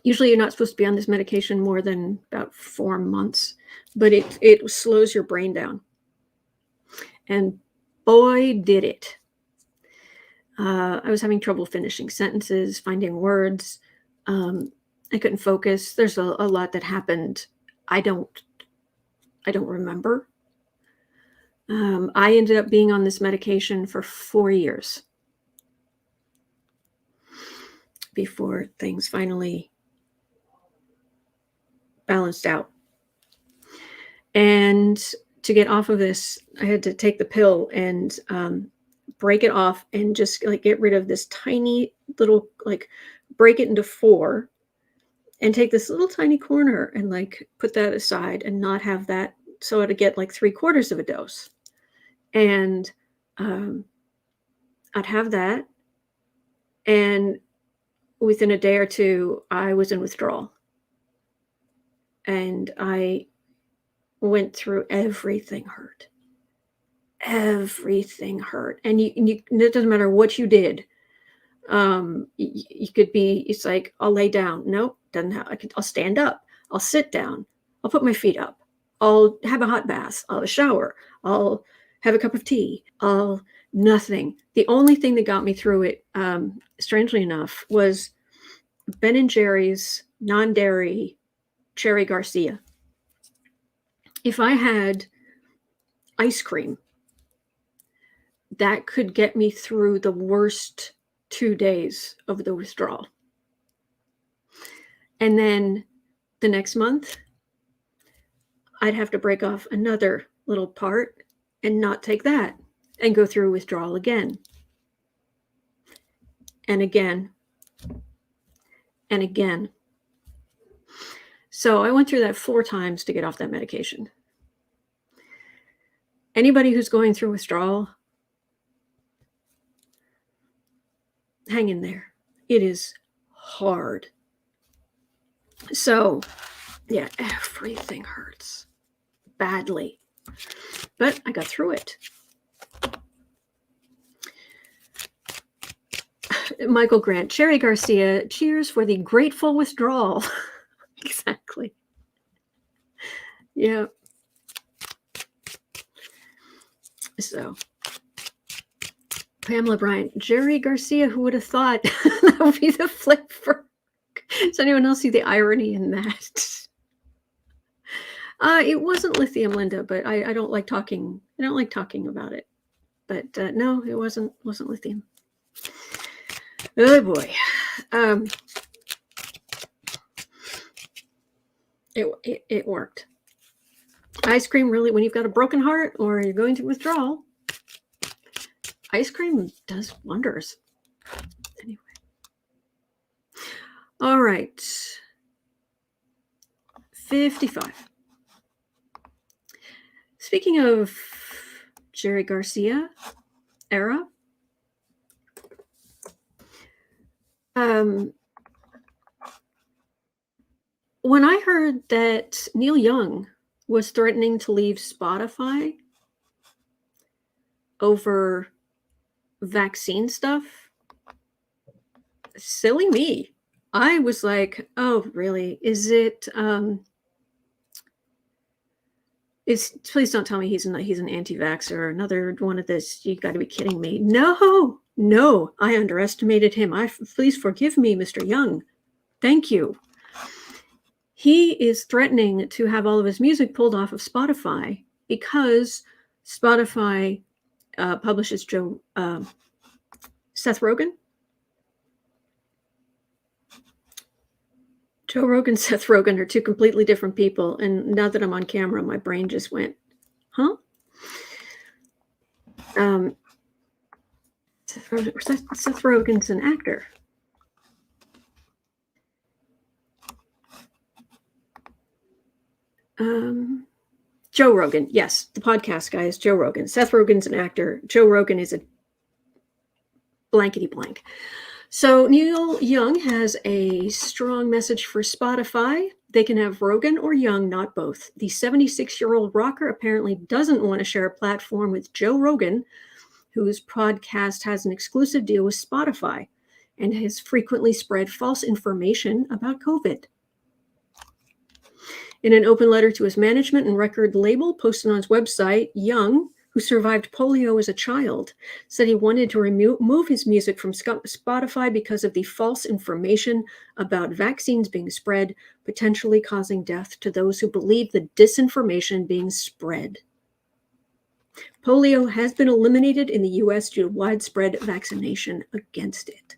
Usually you're not supposed to be on this medication more than about 4 months, but it slows your brain down. And boy, did it. I was having trouble finishing sentences, finding words. I couldn't focus. There's a lot that happened. I don't remember. I ended up being on this medication for 4 years before things finally balanced out. And to get off of this, I had to take the pill and break it off and just like get rid of this tiny little, like break it into 4 and take this little tiny corner and like put that aside and not have that. So I'd get like 3/4 of a dose. And I'd have that. And within a day or two, I was in withdrawal. And I went through everything hurt. Everything hurt. And it doesn't matter what you did. You could be, it's like, I'll lay down. Nope, doesn't have, I'll stand up. I'll sit down. I'll put my feet up. I'll have a hot bath. I'll have a shower. I'll have a cup of tea. Nothing. The only thing that got me through it, strangely enough, was Ben & Jerry's non-dairy Cherry Garcia. If I had ice cream, that could get me through the worst 2 days of the withdrawal. And then the next month, I'd have to break off another little part and not take that and go through withdrawal again. And again. And again. So I went through that 4 times to get off that medication. Anybody who's going through withdrawal, hang in there. It is hard. So, yeah, everything hurts badly. But I got through it. Michael Grant, Cherry Garcia, cheers for the grateful withdrawal. Exactly. Yeah. So, Pamela Bryant, Jerry Garcia, who would have thought that would be the flavor? Does anyone else see the irony in that? It wasn't lithium, Linda, but I don't like talking. I don't like talking about it. But no, it wasn't lithium. Oh boy. It worked. Ice cream really, when you've got a broken heart or you're going through withdrawal, ice cream does wonders. Anyway. All right. 55. Speaking of Jerry Garcia era, when I heard that Neil Young was threatening to leave Spotify over vaccine stuff, silly me. I was like, oh, really? Is it, please don't tell me he's an anti-vaxxer, another one of this, you got to be kidding me. No, I underestimated him. Please forgive me, Mr. Young. Thank you. He is threatening to have all of his music pulled off of Spotify because Spotify publishes Seth Rogan. Joe Rogan and Seth Rogan are two completely different people. And now that I'm on camera, my brain just went, huh? Seth Rogen's an actor. Joe Rogan. Yes, the podcast guy is Joe Rogan. Seth Rogen's an actor. Joe Rogan is a blankety blank. So Neil Young has a strong message for Spotify. They can have Rogan or Young, not both. The 76-year-old rocker apparently doesn't want to share a platform with Joe Rogan, whose podcast has an exclusive deal with Spotify and has frequently spread false information about COVID. In an open letter to his management and record label posted on his website, Young, who survived polio as a child, said he wanted to remove his music from Spotify because of the false information about vaccines being spread, potentially causing death to those who believe the disinformation being spread. Polio has been eliminated in the U.S. due to widespread vaccination against it.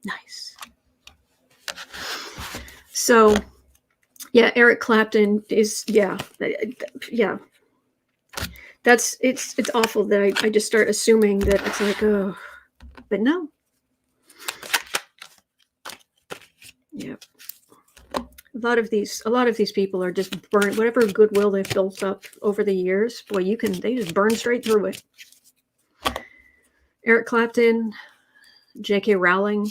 Nice. So, yeah, Eric Clapton is, yeah. It's awful that I just start assuming that it's like, oh, but no. Yeah. A lot of these people are just burnt. Whatever goodwill they've built up over the years, boy, they just burn straight through it. Eric Clapton, J.K. Rowling.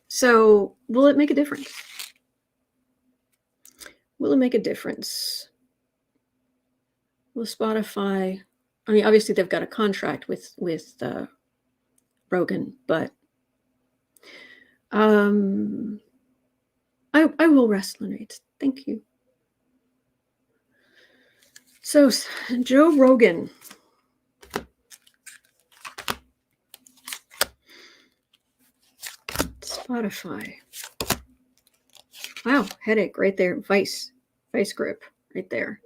So, will it make a difference? Will it make a difference? Will Spotify? I mean, obviously they've got a contract with Rogan, but I will rest on it. Thank you. So, Joe Rogan. Spotify. Wow, headache right there. Vice grip right there.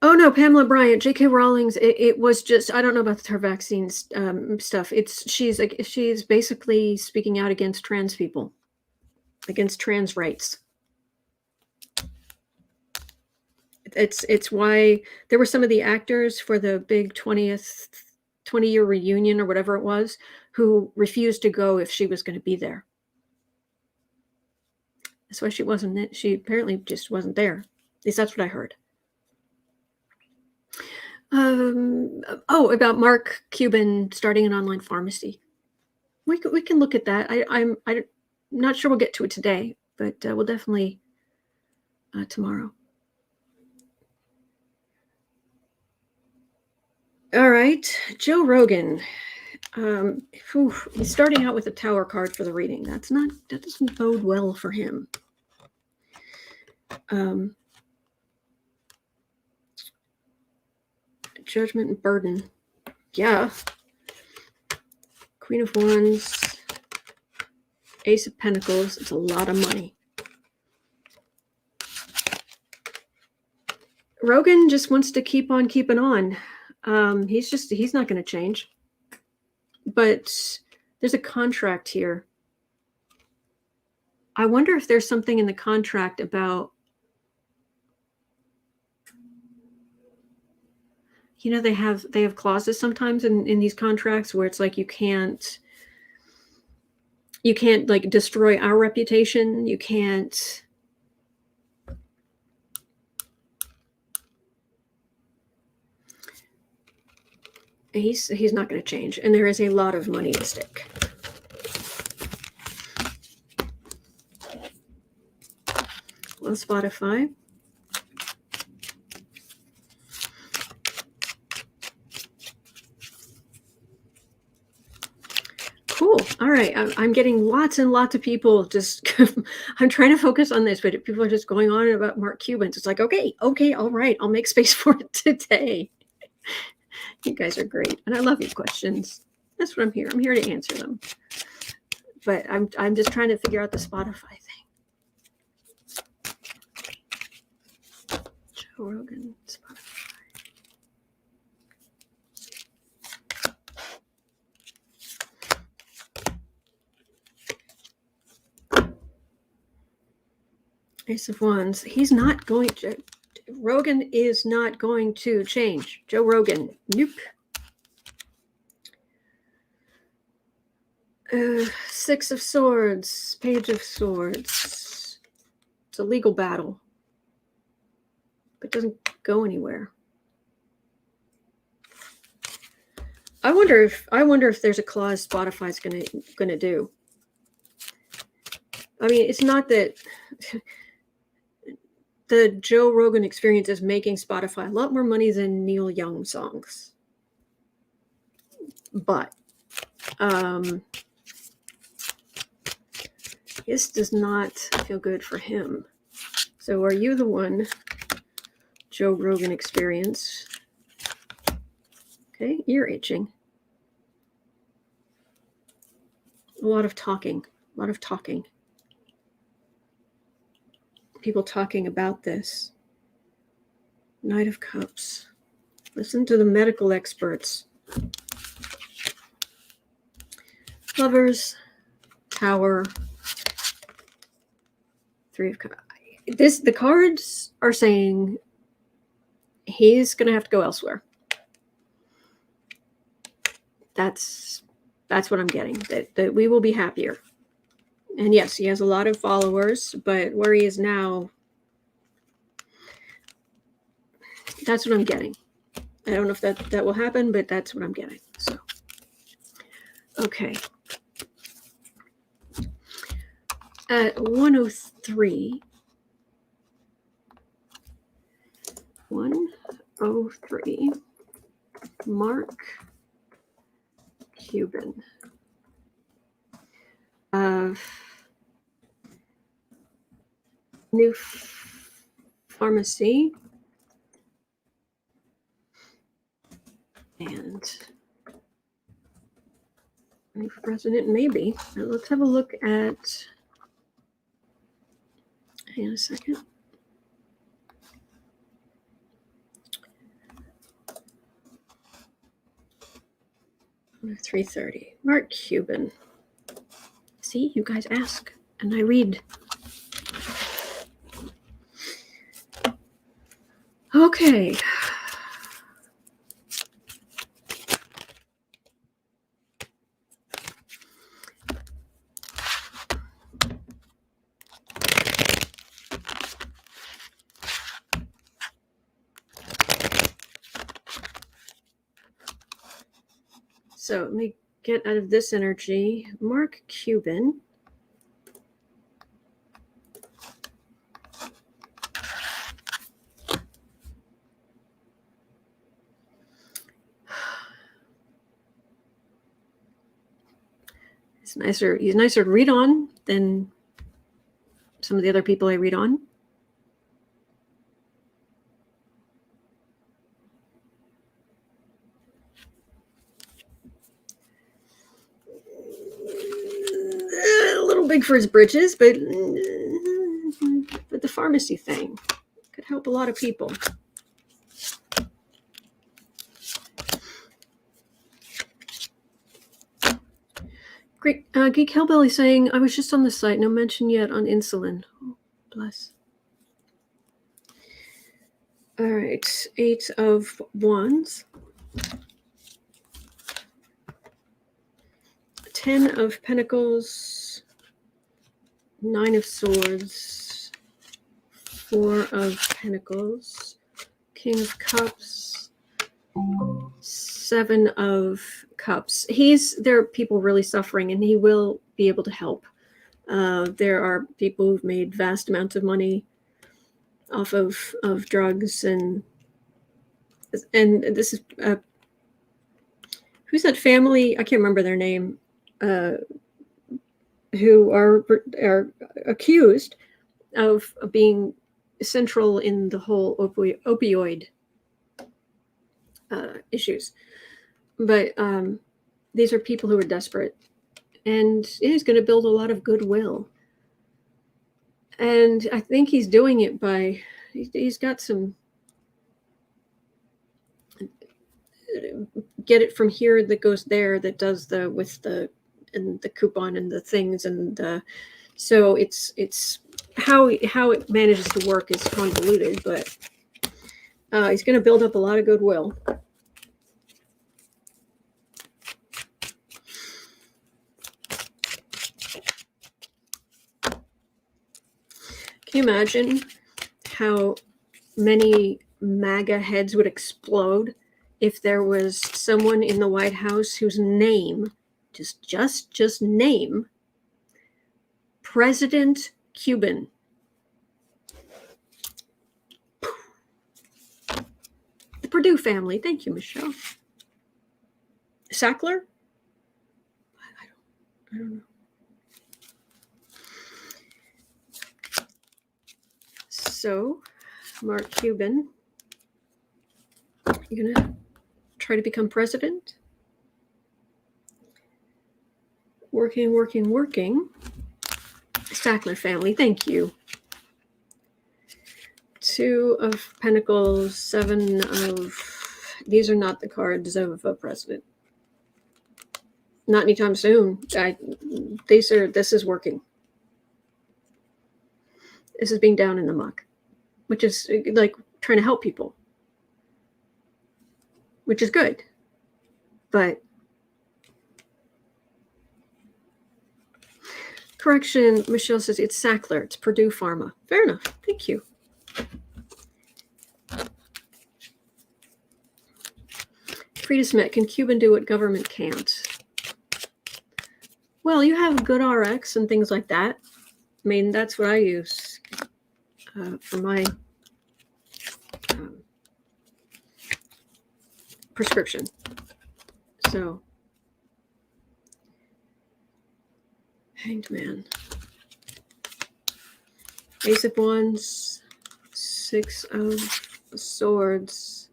Oh no, Pamela Bryant, J.K. Rowling's. It was just, I don't know about her vaccines stuff. She's basically speaking out against trans people, against trans rights. It's why there were some of the actors for the big 20-year reunion or whatever it was who refused to go if she was going to be there. That's why she apparently just wasn't there. At least that's what I heard. About Mark Cuban starting an online pharmacy. We can look at that. I'm not sure we'll get to it today, but we'll definitely tomorrow. All right, Joe Rogan. He's starting out with a tower card for the reading. That doesn't bode well for him. Judgment and burden. Yeah. Queen of Wands. Ace of Pentacles. It's a lot of money. Rogan just wants to keep on keeping on. He's not going to change. But there's a contract here. I wonder if there's something in the contract about you know, they have clauses sometimes in these contracts where it's like you can't like destroy our reputation. You can't. He's not going to change, and there is a lot of money at stake. On Spotify. Cool. All right. I'm getting lots and lots of people just, I'm trying to focus on this, but people are just going on about Mark Cuban. It's like, okay, all right. I'll make space for it today. You guys are great. And I love your questions. That's what I'm here. I'm here to answer them. But I'm just trying to figure out the Spotify thing. Joe Rogan, Spotify. Ace of Wands. He's not going to. Rogan is not going to change. Joe Rogan. Nope. Six of Swords. Page of Swords. It's a legal battle. But it doesn't go anywhere. I wonder if there's a clause Spotify's gonna do. I mean, it's not that the Joe Rogan Experience is making Spotify a lot more money than Neil Young songs. But this does not feel good for him. So are you the one, Joe Rogan Experience? Okay, ear itching. A lot of talking. People talking about this. Knight of Cups. Listen to the medical experts. Lovers, Tower, Three of Cups. The cards are saying he's going to have to go elsewhere. That's what I'm getting. That we will be happier. And yes, he has a lot of followers, but where he is now, that's what I'm getting. I don't know if that will happen, but that's what I'm getting. So, okay. At 103, Mark Cuban. New pharmacy and running for president, maybe. Now let's have a look at. Hang on a second. – 3:30. Mark Cuban. See, you guys ask, and I read. Okay. So let me get out of this energy. Mark Cuban. He's nicer to read on than some of the other people I read on. A little big for his britches, but the pharmacy thing could help a lot of people. Great. Geek Hellbelly saying, I was just on the site, no mention yet on insulin. Oh, bless. All right, 8 of Wands. 10 of Pentacles. 9 of Swords. 4 of Pentacles. King of Cups. 7 of Cups. There are people really suffering, and he will be able to help. There are people who've made vast amounts of money off of drugs, and this is who's that family? I can't remember their name. Who are accused of being central in the whole opioid issues, but these are people who are desperate, and he's going to build a lot of goodwill. And I think he's doing it by he's got some get it from here that goes there, that does the coupon and the things, and so it's how it manages to work is convoluted, but he's going to build up a lot of goodwill. Can you imagine how many MAGA heads would explode if there was someone in the White House whose name, just name, President Cuban? The Purdue family. Thank you, Michelle. Sackler? I don't know. So, Mark Cuban, you gonna try to become president? Working. Sackler family, thank you. 2 of Pentacles, 7 of... These are not the cards of a president. Not anytime soon. This is working. This is being down in the muck, which is like trying to help people, which is good. But correction, Michelle says it's Sackler. It's Purdue Pharma. Fair enough. Thank you. Frida Smith, can Cuban do what government can't? Well, you have GoodRx and things like that. I mean, that's what I use for my prescription. So, Hanged Man. Ace of Wands, 6 of Swords.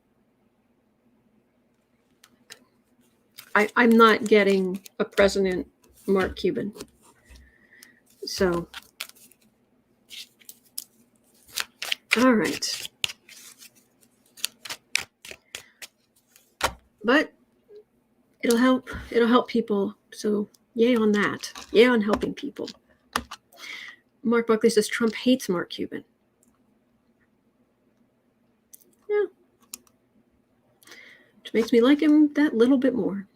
I'm not getting a President Mark Cuban. So, all right. But it'll help people. So, yay on that. Yay on helping people. Mark Buckley says Trump hates Mark Cuban. Yeah. Which makes me like him that little bit more.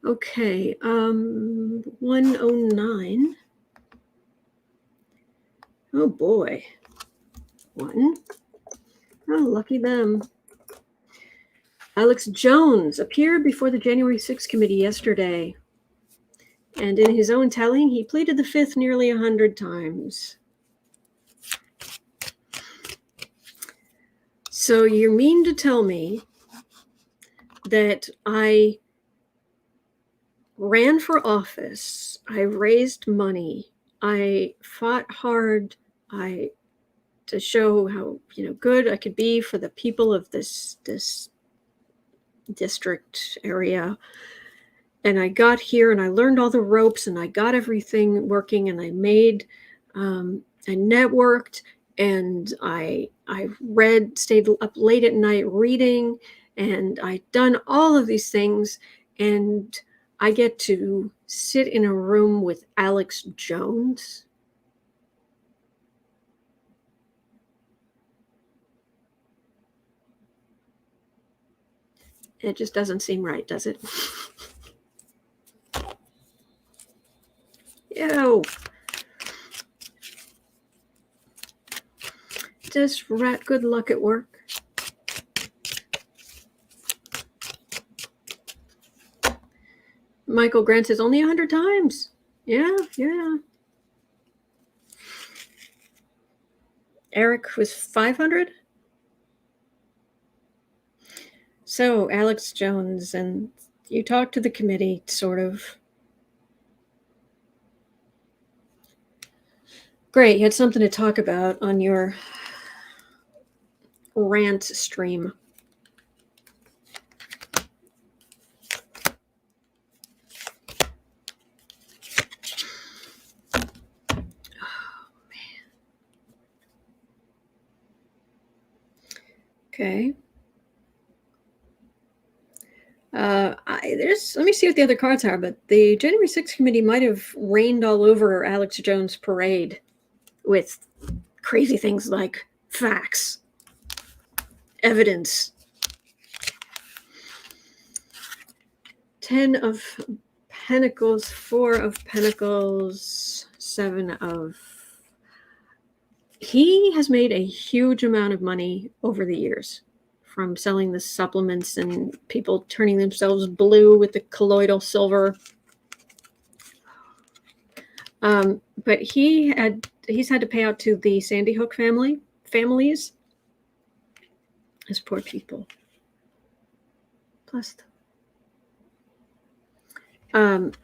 Okay, 109. Oh boy. 1. Oh, lucky them. Alex Jones appeared before the January 6th committee yesterday. And in his own telling, he pleaded the fifth nearly 100 times. So you mean to tell me that I ran for office, I raised money, I fought hard, to show how good I could be for the people of this district area, and I got here and I learned all the ropes and I got everything working, and I made I networked, and I stayed up late at night reading, and I'd done all of these things, and I get to sit in a room with Alex Jones. It just doesn't seem right, does it? Ew. Just rat good luck at work. Michael Grant says only 100 times. Yeah. Eric was 500. So Alex Jones, and you talked to the committee, sort of. Great, you had something to talk about on your rant stream. Okay. Let me see what the other cards are, but the January 6th committee might have rained all over Alex Jones' parade with crazy things like facts, evidence. 10 of Pentacles, 4 of Pentacles, 7 of... He has made a huge amount of money over the years from selling the supplements and people turning themselves blue with the colloidal silver. But he's had to pay out to the Sandy Hook families. Those poor people. Plus, and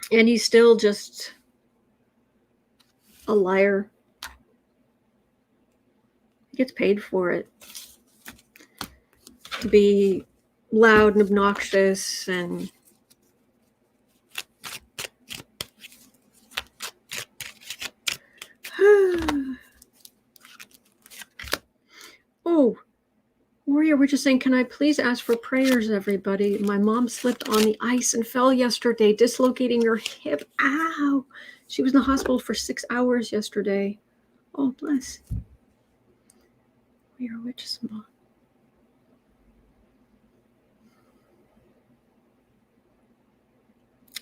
he's still just a liar. He gets paid for it. To be loud and obnoxious and oh, Warrior, we're just saying, can I please ask for prayers, everybody? My mom slipped on the ice and fell yesterday, dislocating her hip. Ow! She was in the hospital for 6 hours yesterday. Oh, bless. Warrior Witch's mom.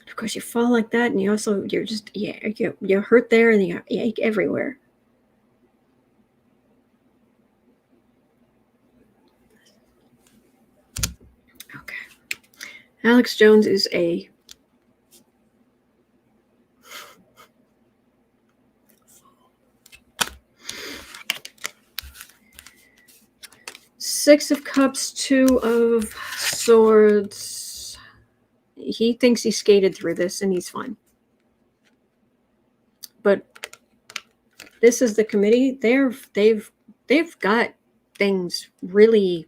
Of course, you fall like that, and you're just you hurt there, and you ache everywhere. Okay, Alex Jones is a Six of Cups, 2 of Swords. He thinks he skated through this and he's fine. But this is the committee. They've got things really.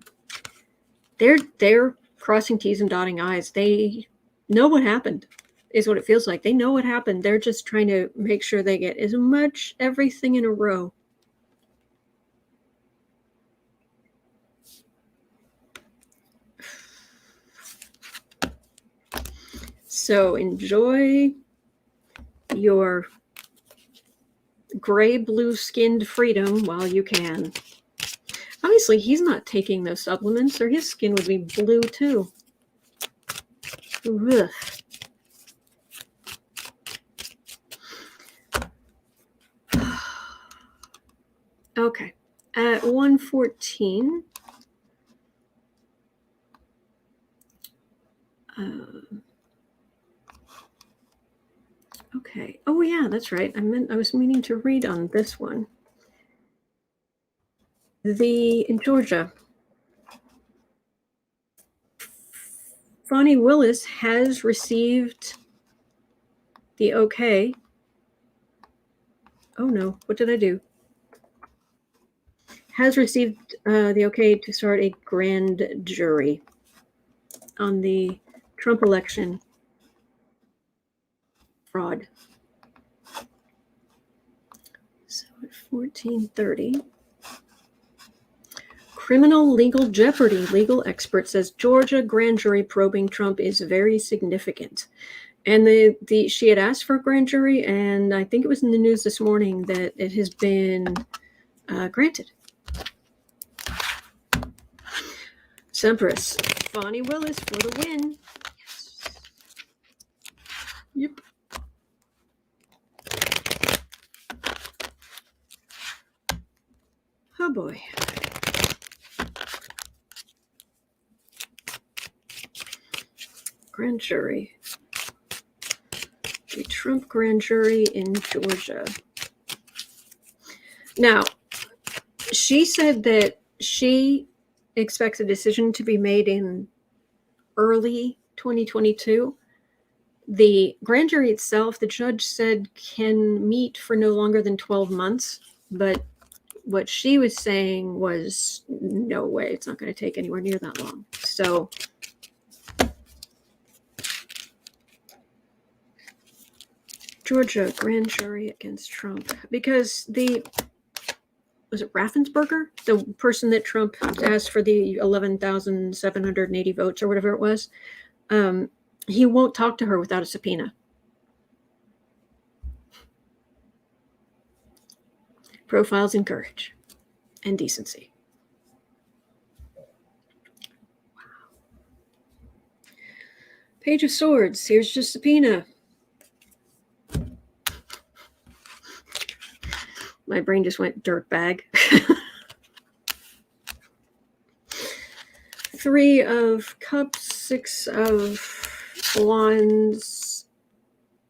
They're crossing T's and dotting I's. They know what happened, is what it feels like. They know what happened. They're just trying to make sure they get as much everything in a row. So enjoy your gray-blue skinned freedom while you can. Obviously, he's not taking those supplements or his skin would be blue too. Ugh. Okay, at 1:14. Okay. Oh yeah, that's right. I was meaning to read on this one. In Georgia, Fani Willis has received the okay. Oh no, what did I do? Has received the okay to start a grand jury on the Trump election fraud. So at 14:30. Criminal legal jeopardy. Legal expert says Georgia grand jury probing Trump is very significant. And she had asked for a grand jury, and I think it was in the news this morning that it has been granted. Sempress. Fonnie Willis for the win. Yes. Yep. Oh boy. Grand jury. The Trump grand jury in Georgia. Now, she said that she expects a decision to be made in early 2022. The grand jury itself, the judge said, can meet for no longer than 12 months. But what she was saying was, no way, it's not going to take anywhere near that long. So Georgia grand jury against Trump, because was it Raffensperger, the person that Trump asked for the 11,780 votes or whatever it was, he won't talk to her without a subpoena. Profiles in courage and decency. Wow. Page of Swords. Here's your subpoena. My brain just went dirt bag. 3 of Cups, 6 of Wands,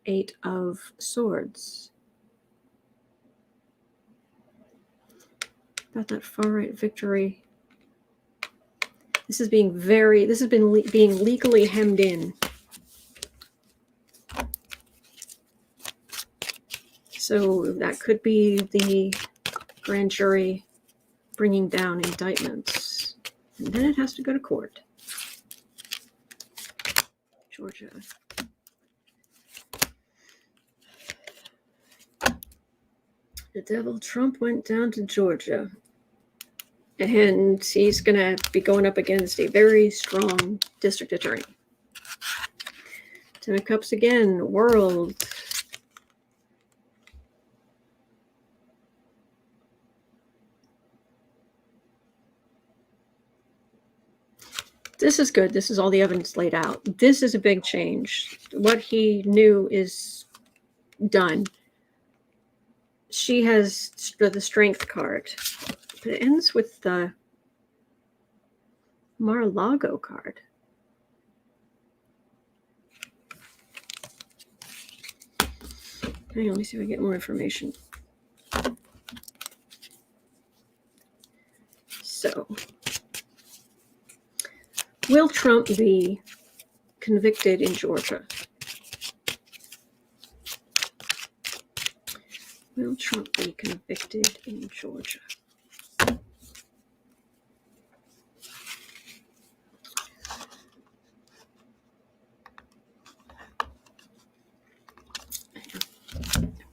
8 of Swords. About that far right victory. This has been being legally hemmed in. So that could be the grand jury bringing down indictments. And then it has to go to court. Georgia. The devil Trump went down to Georgia. And he's going to be going up against a very strong district attorney. 10 of Cups again. World. This is good. This is all the evidence laid out. This is a big change. What he knew is done. She has the strength card. But it ends with the Mar-a-Lago card. Hang on, let me see if I get more information. So, will Trump be convicted in Georgia? Will Trump be convicted in Georgia?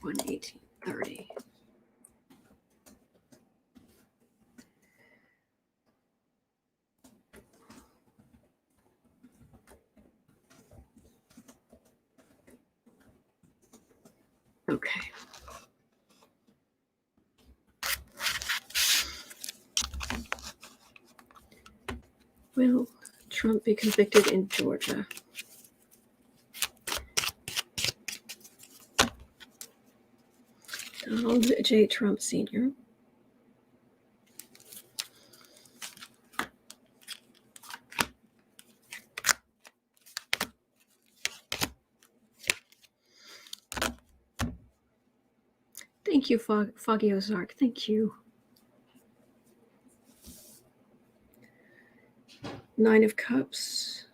One 1830. Okay. Will Trump be convicted in Georgia? Donald J. Trump Sr. Thank you, Foggy Ozark. Thank you. 9 of Cups.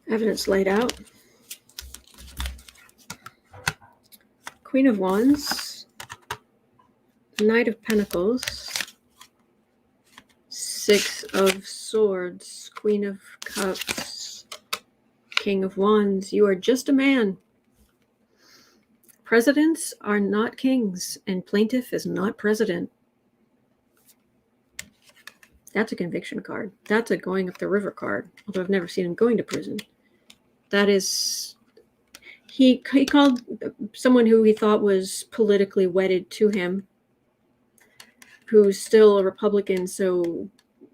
Evidence laid out. Queen of Wands. Knight of Pentacles. 6 of Swords. Queen of Cups. King of Wands. You are just a man. Presidents are not kings, and plaintiff is not president. That's a conviction card. That's a going up the river card, although I've never seen him going to prison. That is, he called someone who he thought was politically wedded to him who's still a Republican, so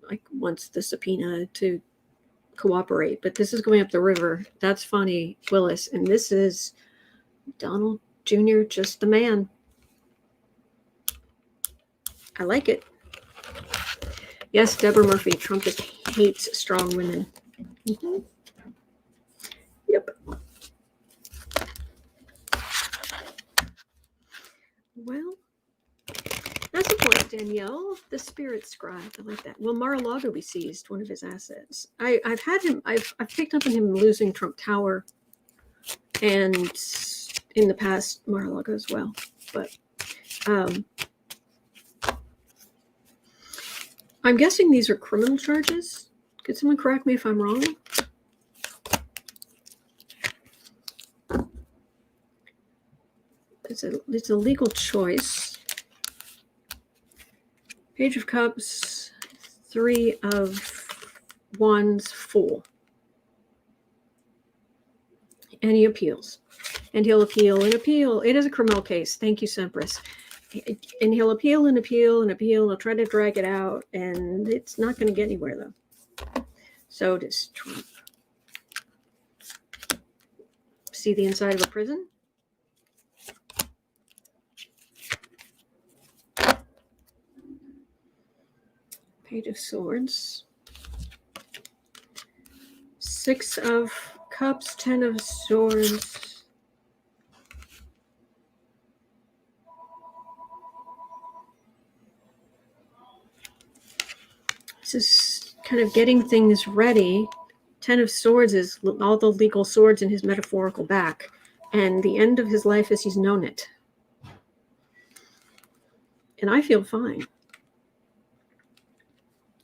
like wants the subpoena to cooperate. But this is going up the river. That's Fani Willis, and this is Donald Jr., just the man. I like it. Yes, Deborah Murphy. Trump just hates strong women. Mm-hmm. Yep. Well, that's a point, Danielle. The spirit scribe. I like that. Will Mar-a-Lago be seized? One of his assets. I've had him. I've picked up on him losing Trump Tower, and in the past Mar-a-Lago as well. But I'm guessing these are criminal charges. Could someone correct me if I'm wrong? It's a legal choice. Page of Cups, 3 of Wands, 4. And he appeals. And he'll appeal and appeal. It is a criminal case. Thank you, Sempress. And he'll appeal and appeal and appeal. He'll try to drag it out. And it's not going to get anywhere, though. So does Trump. See the inside of a prison? Page of Swords. 6 of Cups, 10 of Swords. This is kind of getting things ready. 10 of Swords is all the legal swords in his metaphorical back. And the end of his life as he's known it. And I feel fine.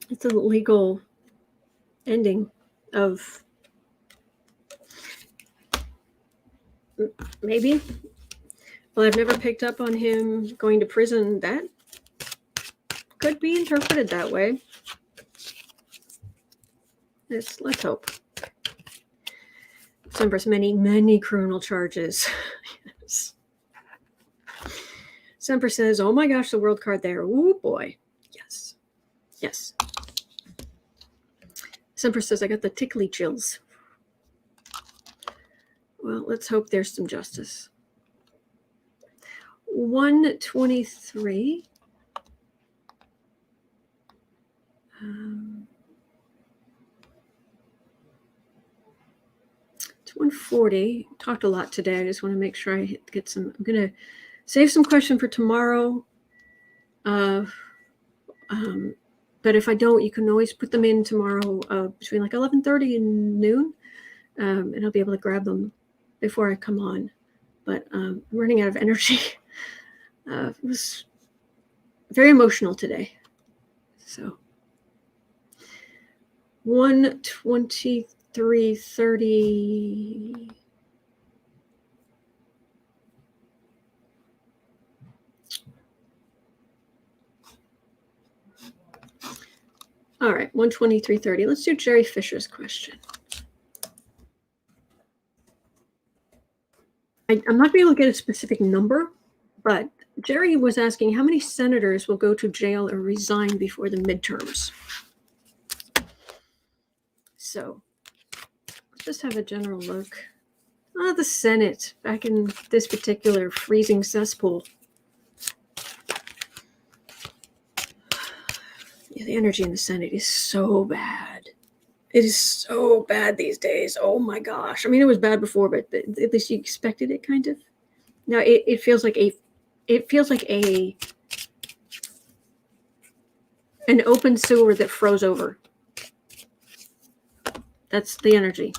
It's a legal ending of maybe. Well, I've never picked up on him going to prison. That could be interpreted that way. Let's hope. Sempress, many criminal charges. Yes. Sempress says, oh my gosh, the world card there. Ooh, boy. Yes. Yes. Sempress says, I got the tickly chills. Well, let's hope there's some justice. 123. It's 140. Talked a lot today. I just want to make sure I get some. I'm going to save some question for tomorrow. But if I don't, you can always put them in tomorrow between like 11:30 and noon, and I'll be able to grab them before I come on. But I'm running out of energy. It was very emotional today. So 123:30. All right, 123:30. Let's do Jerry Fisher's question. I'm not going to be able to get a specific number, but Jerry was asking how many senators will go to jail or resign before the midterms. So let's just have a general look. The Senate back in this particular freezing cesspool. Yeah, the energy in the Senate is so bad. It is so bad these days. Oh my gosh. I mean, it was bad before, but at least you expected it, kind of. Now it feels like an open sewer that froze over. That's the energy.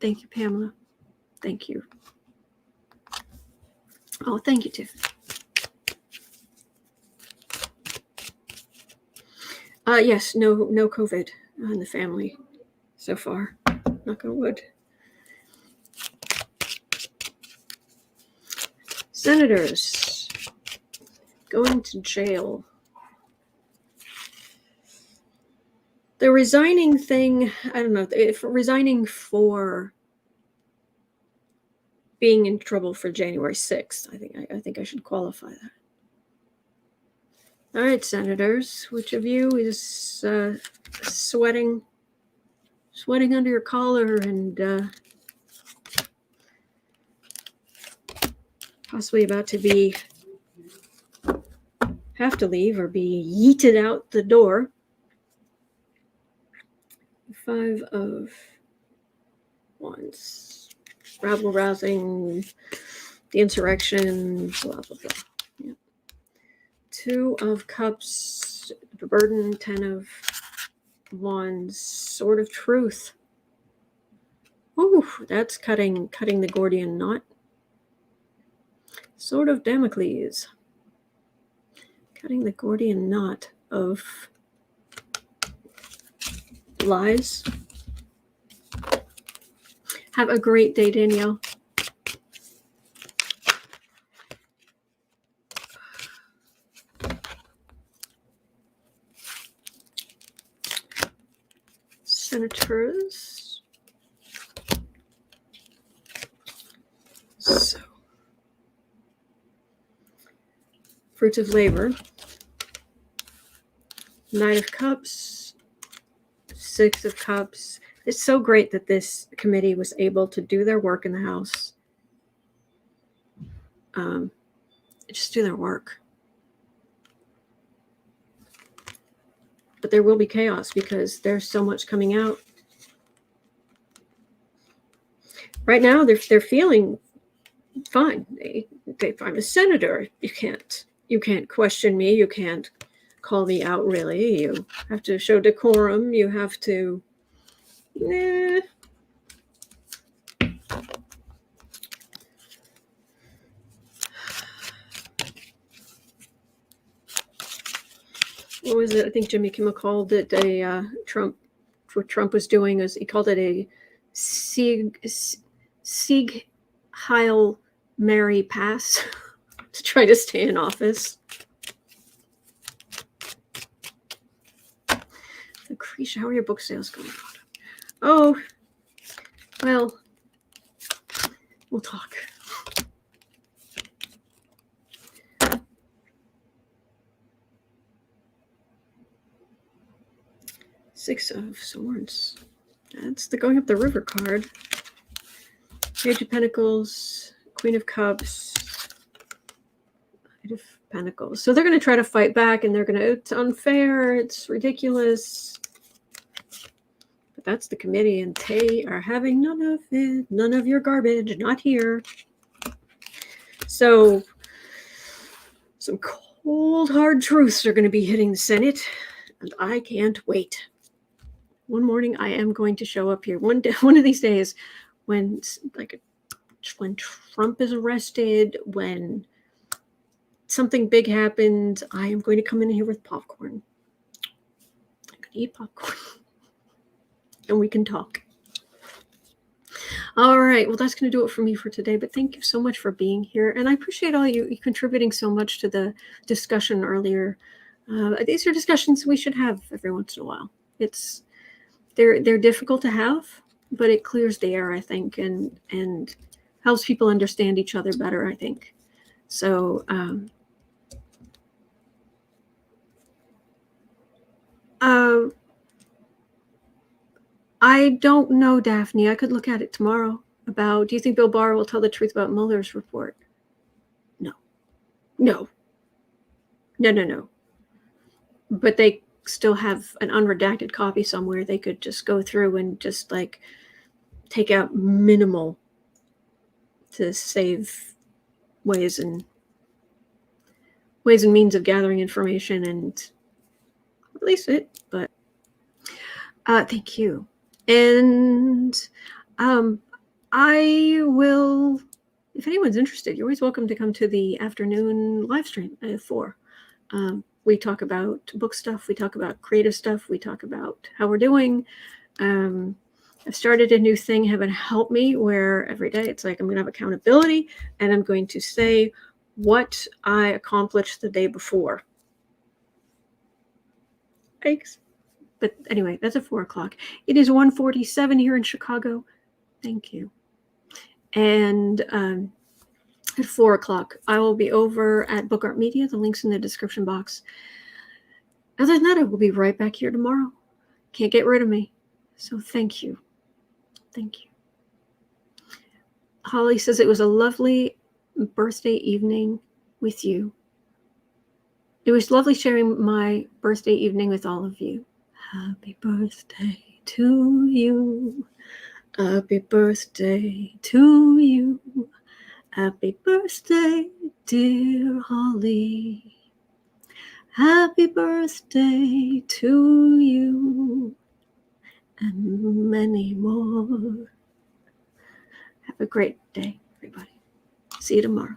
Thank you, Pamela. Thank you. Oh, thank you, Tiff. Yes, no COVID in the family so far. Knock on wood. Senators going to jail. The resigning thing, I don't know, if resigning for being in trouble for January 6th. I think I should qualify that. All right, senators, which of you is sweating under your collar and possibly about to have to leave or be yeeted out the door? 5 of Wands. Rabble rousing, the insurrection, blah, blah, blah. Yeah. 2 of Cups, the burden, 10 of Wands, Sword of Truth. Ooh, that's cutting the Gordian knot. Sword of Damocles. Cutting the Gordian knot of lies. Have a great day, Danielle. Senators. So, fruits of labor. Knight of Cups. 6 of Cups. It's so great that this committee was able to do their work in the House. Just do their work. But there will be chaos because there's so much coming out. Right now, they're feeling fine. I'm a senator. You can't question me. You can't call me out, really. You have to show decorum. You have to... What was it? I think Jimmy Kimmel called it what Trump was doing is he called it a Sieg Heil Mary pass to try to stay in office. Lucretia, how are your book sales going on? Oh, well, we'll talk. Six of Swords. That's the going up the river card. Page of Pentacles, Queen of Cups, Knight of Pentacles. So they're going to try to fight back, and it's unfair, it's ridiculous. But that's the committee, and they are having none of it, none of your garbage, not here. So some cold, hard truths are going to be hitting the Senate, and I can't wait. One morning, I am going to show up here. One of these days, when Trump is arrested, when something big happens, I am going to come in here with popcorn. I'm going to eat popcorn, and we can talk. All right. Well, that's going to do it for me for today. But thank you so much for being here, and I appreciate all you contributing so much to the discussion earlier. These are discussions we should have every once in a while. They're difficult to have, but it clears the air, I think, and helps people understand each other better, I think. So I don't know, Daphne. I could look at it tomorrow. Do you think Bill Barr will tell the truth about Mueller's report? No. But they still have an unredacted copy somewhere. They could just go through and just take out minimal to save ways and means of gathering information and release it. But thank you. And I will, if anyone's interested, you're always welcome to come to the afternoon live stream at 4. We talk about book stuff. We talk about creative stuff. We talk about how we're doing. I've started a new thing, Heaven Help Me, where every day it's I'm going to have accountability, and I'm going to say what I accomplished the day before. Thanks. But anyway, that's at 4 o'clock. It is 1:47 here in Chicago. Thank you. And at 4 o'clock, I will be over at Book Art Media. The link's in the description box. Other than that, I will be right back here tomorrow. Can't get rid of me. So thank you. Thank you. Holly says it was a lovely birthday evening with you. It was lovely sharing my birthday evening with all of you. Happy birthday to you. Happy birthday to you. Happy birthday, dear Holly. Happy birthday to you. And many more. Have a great day, everybody. See you tomorrow.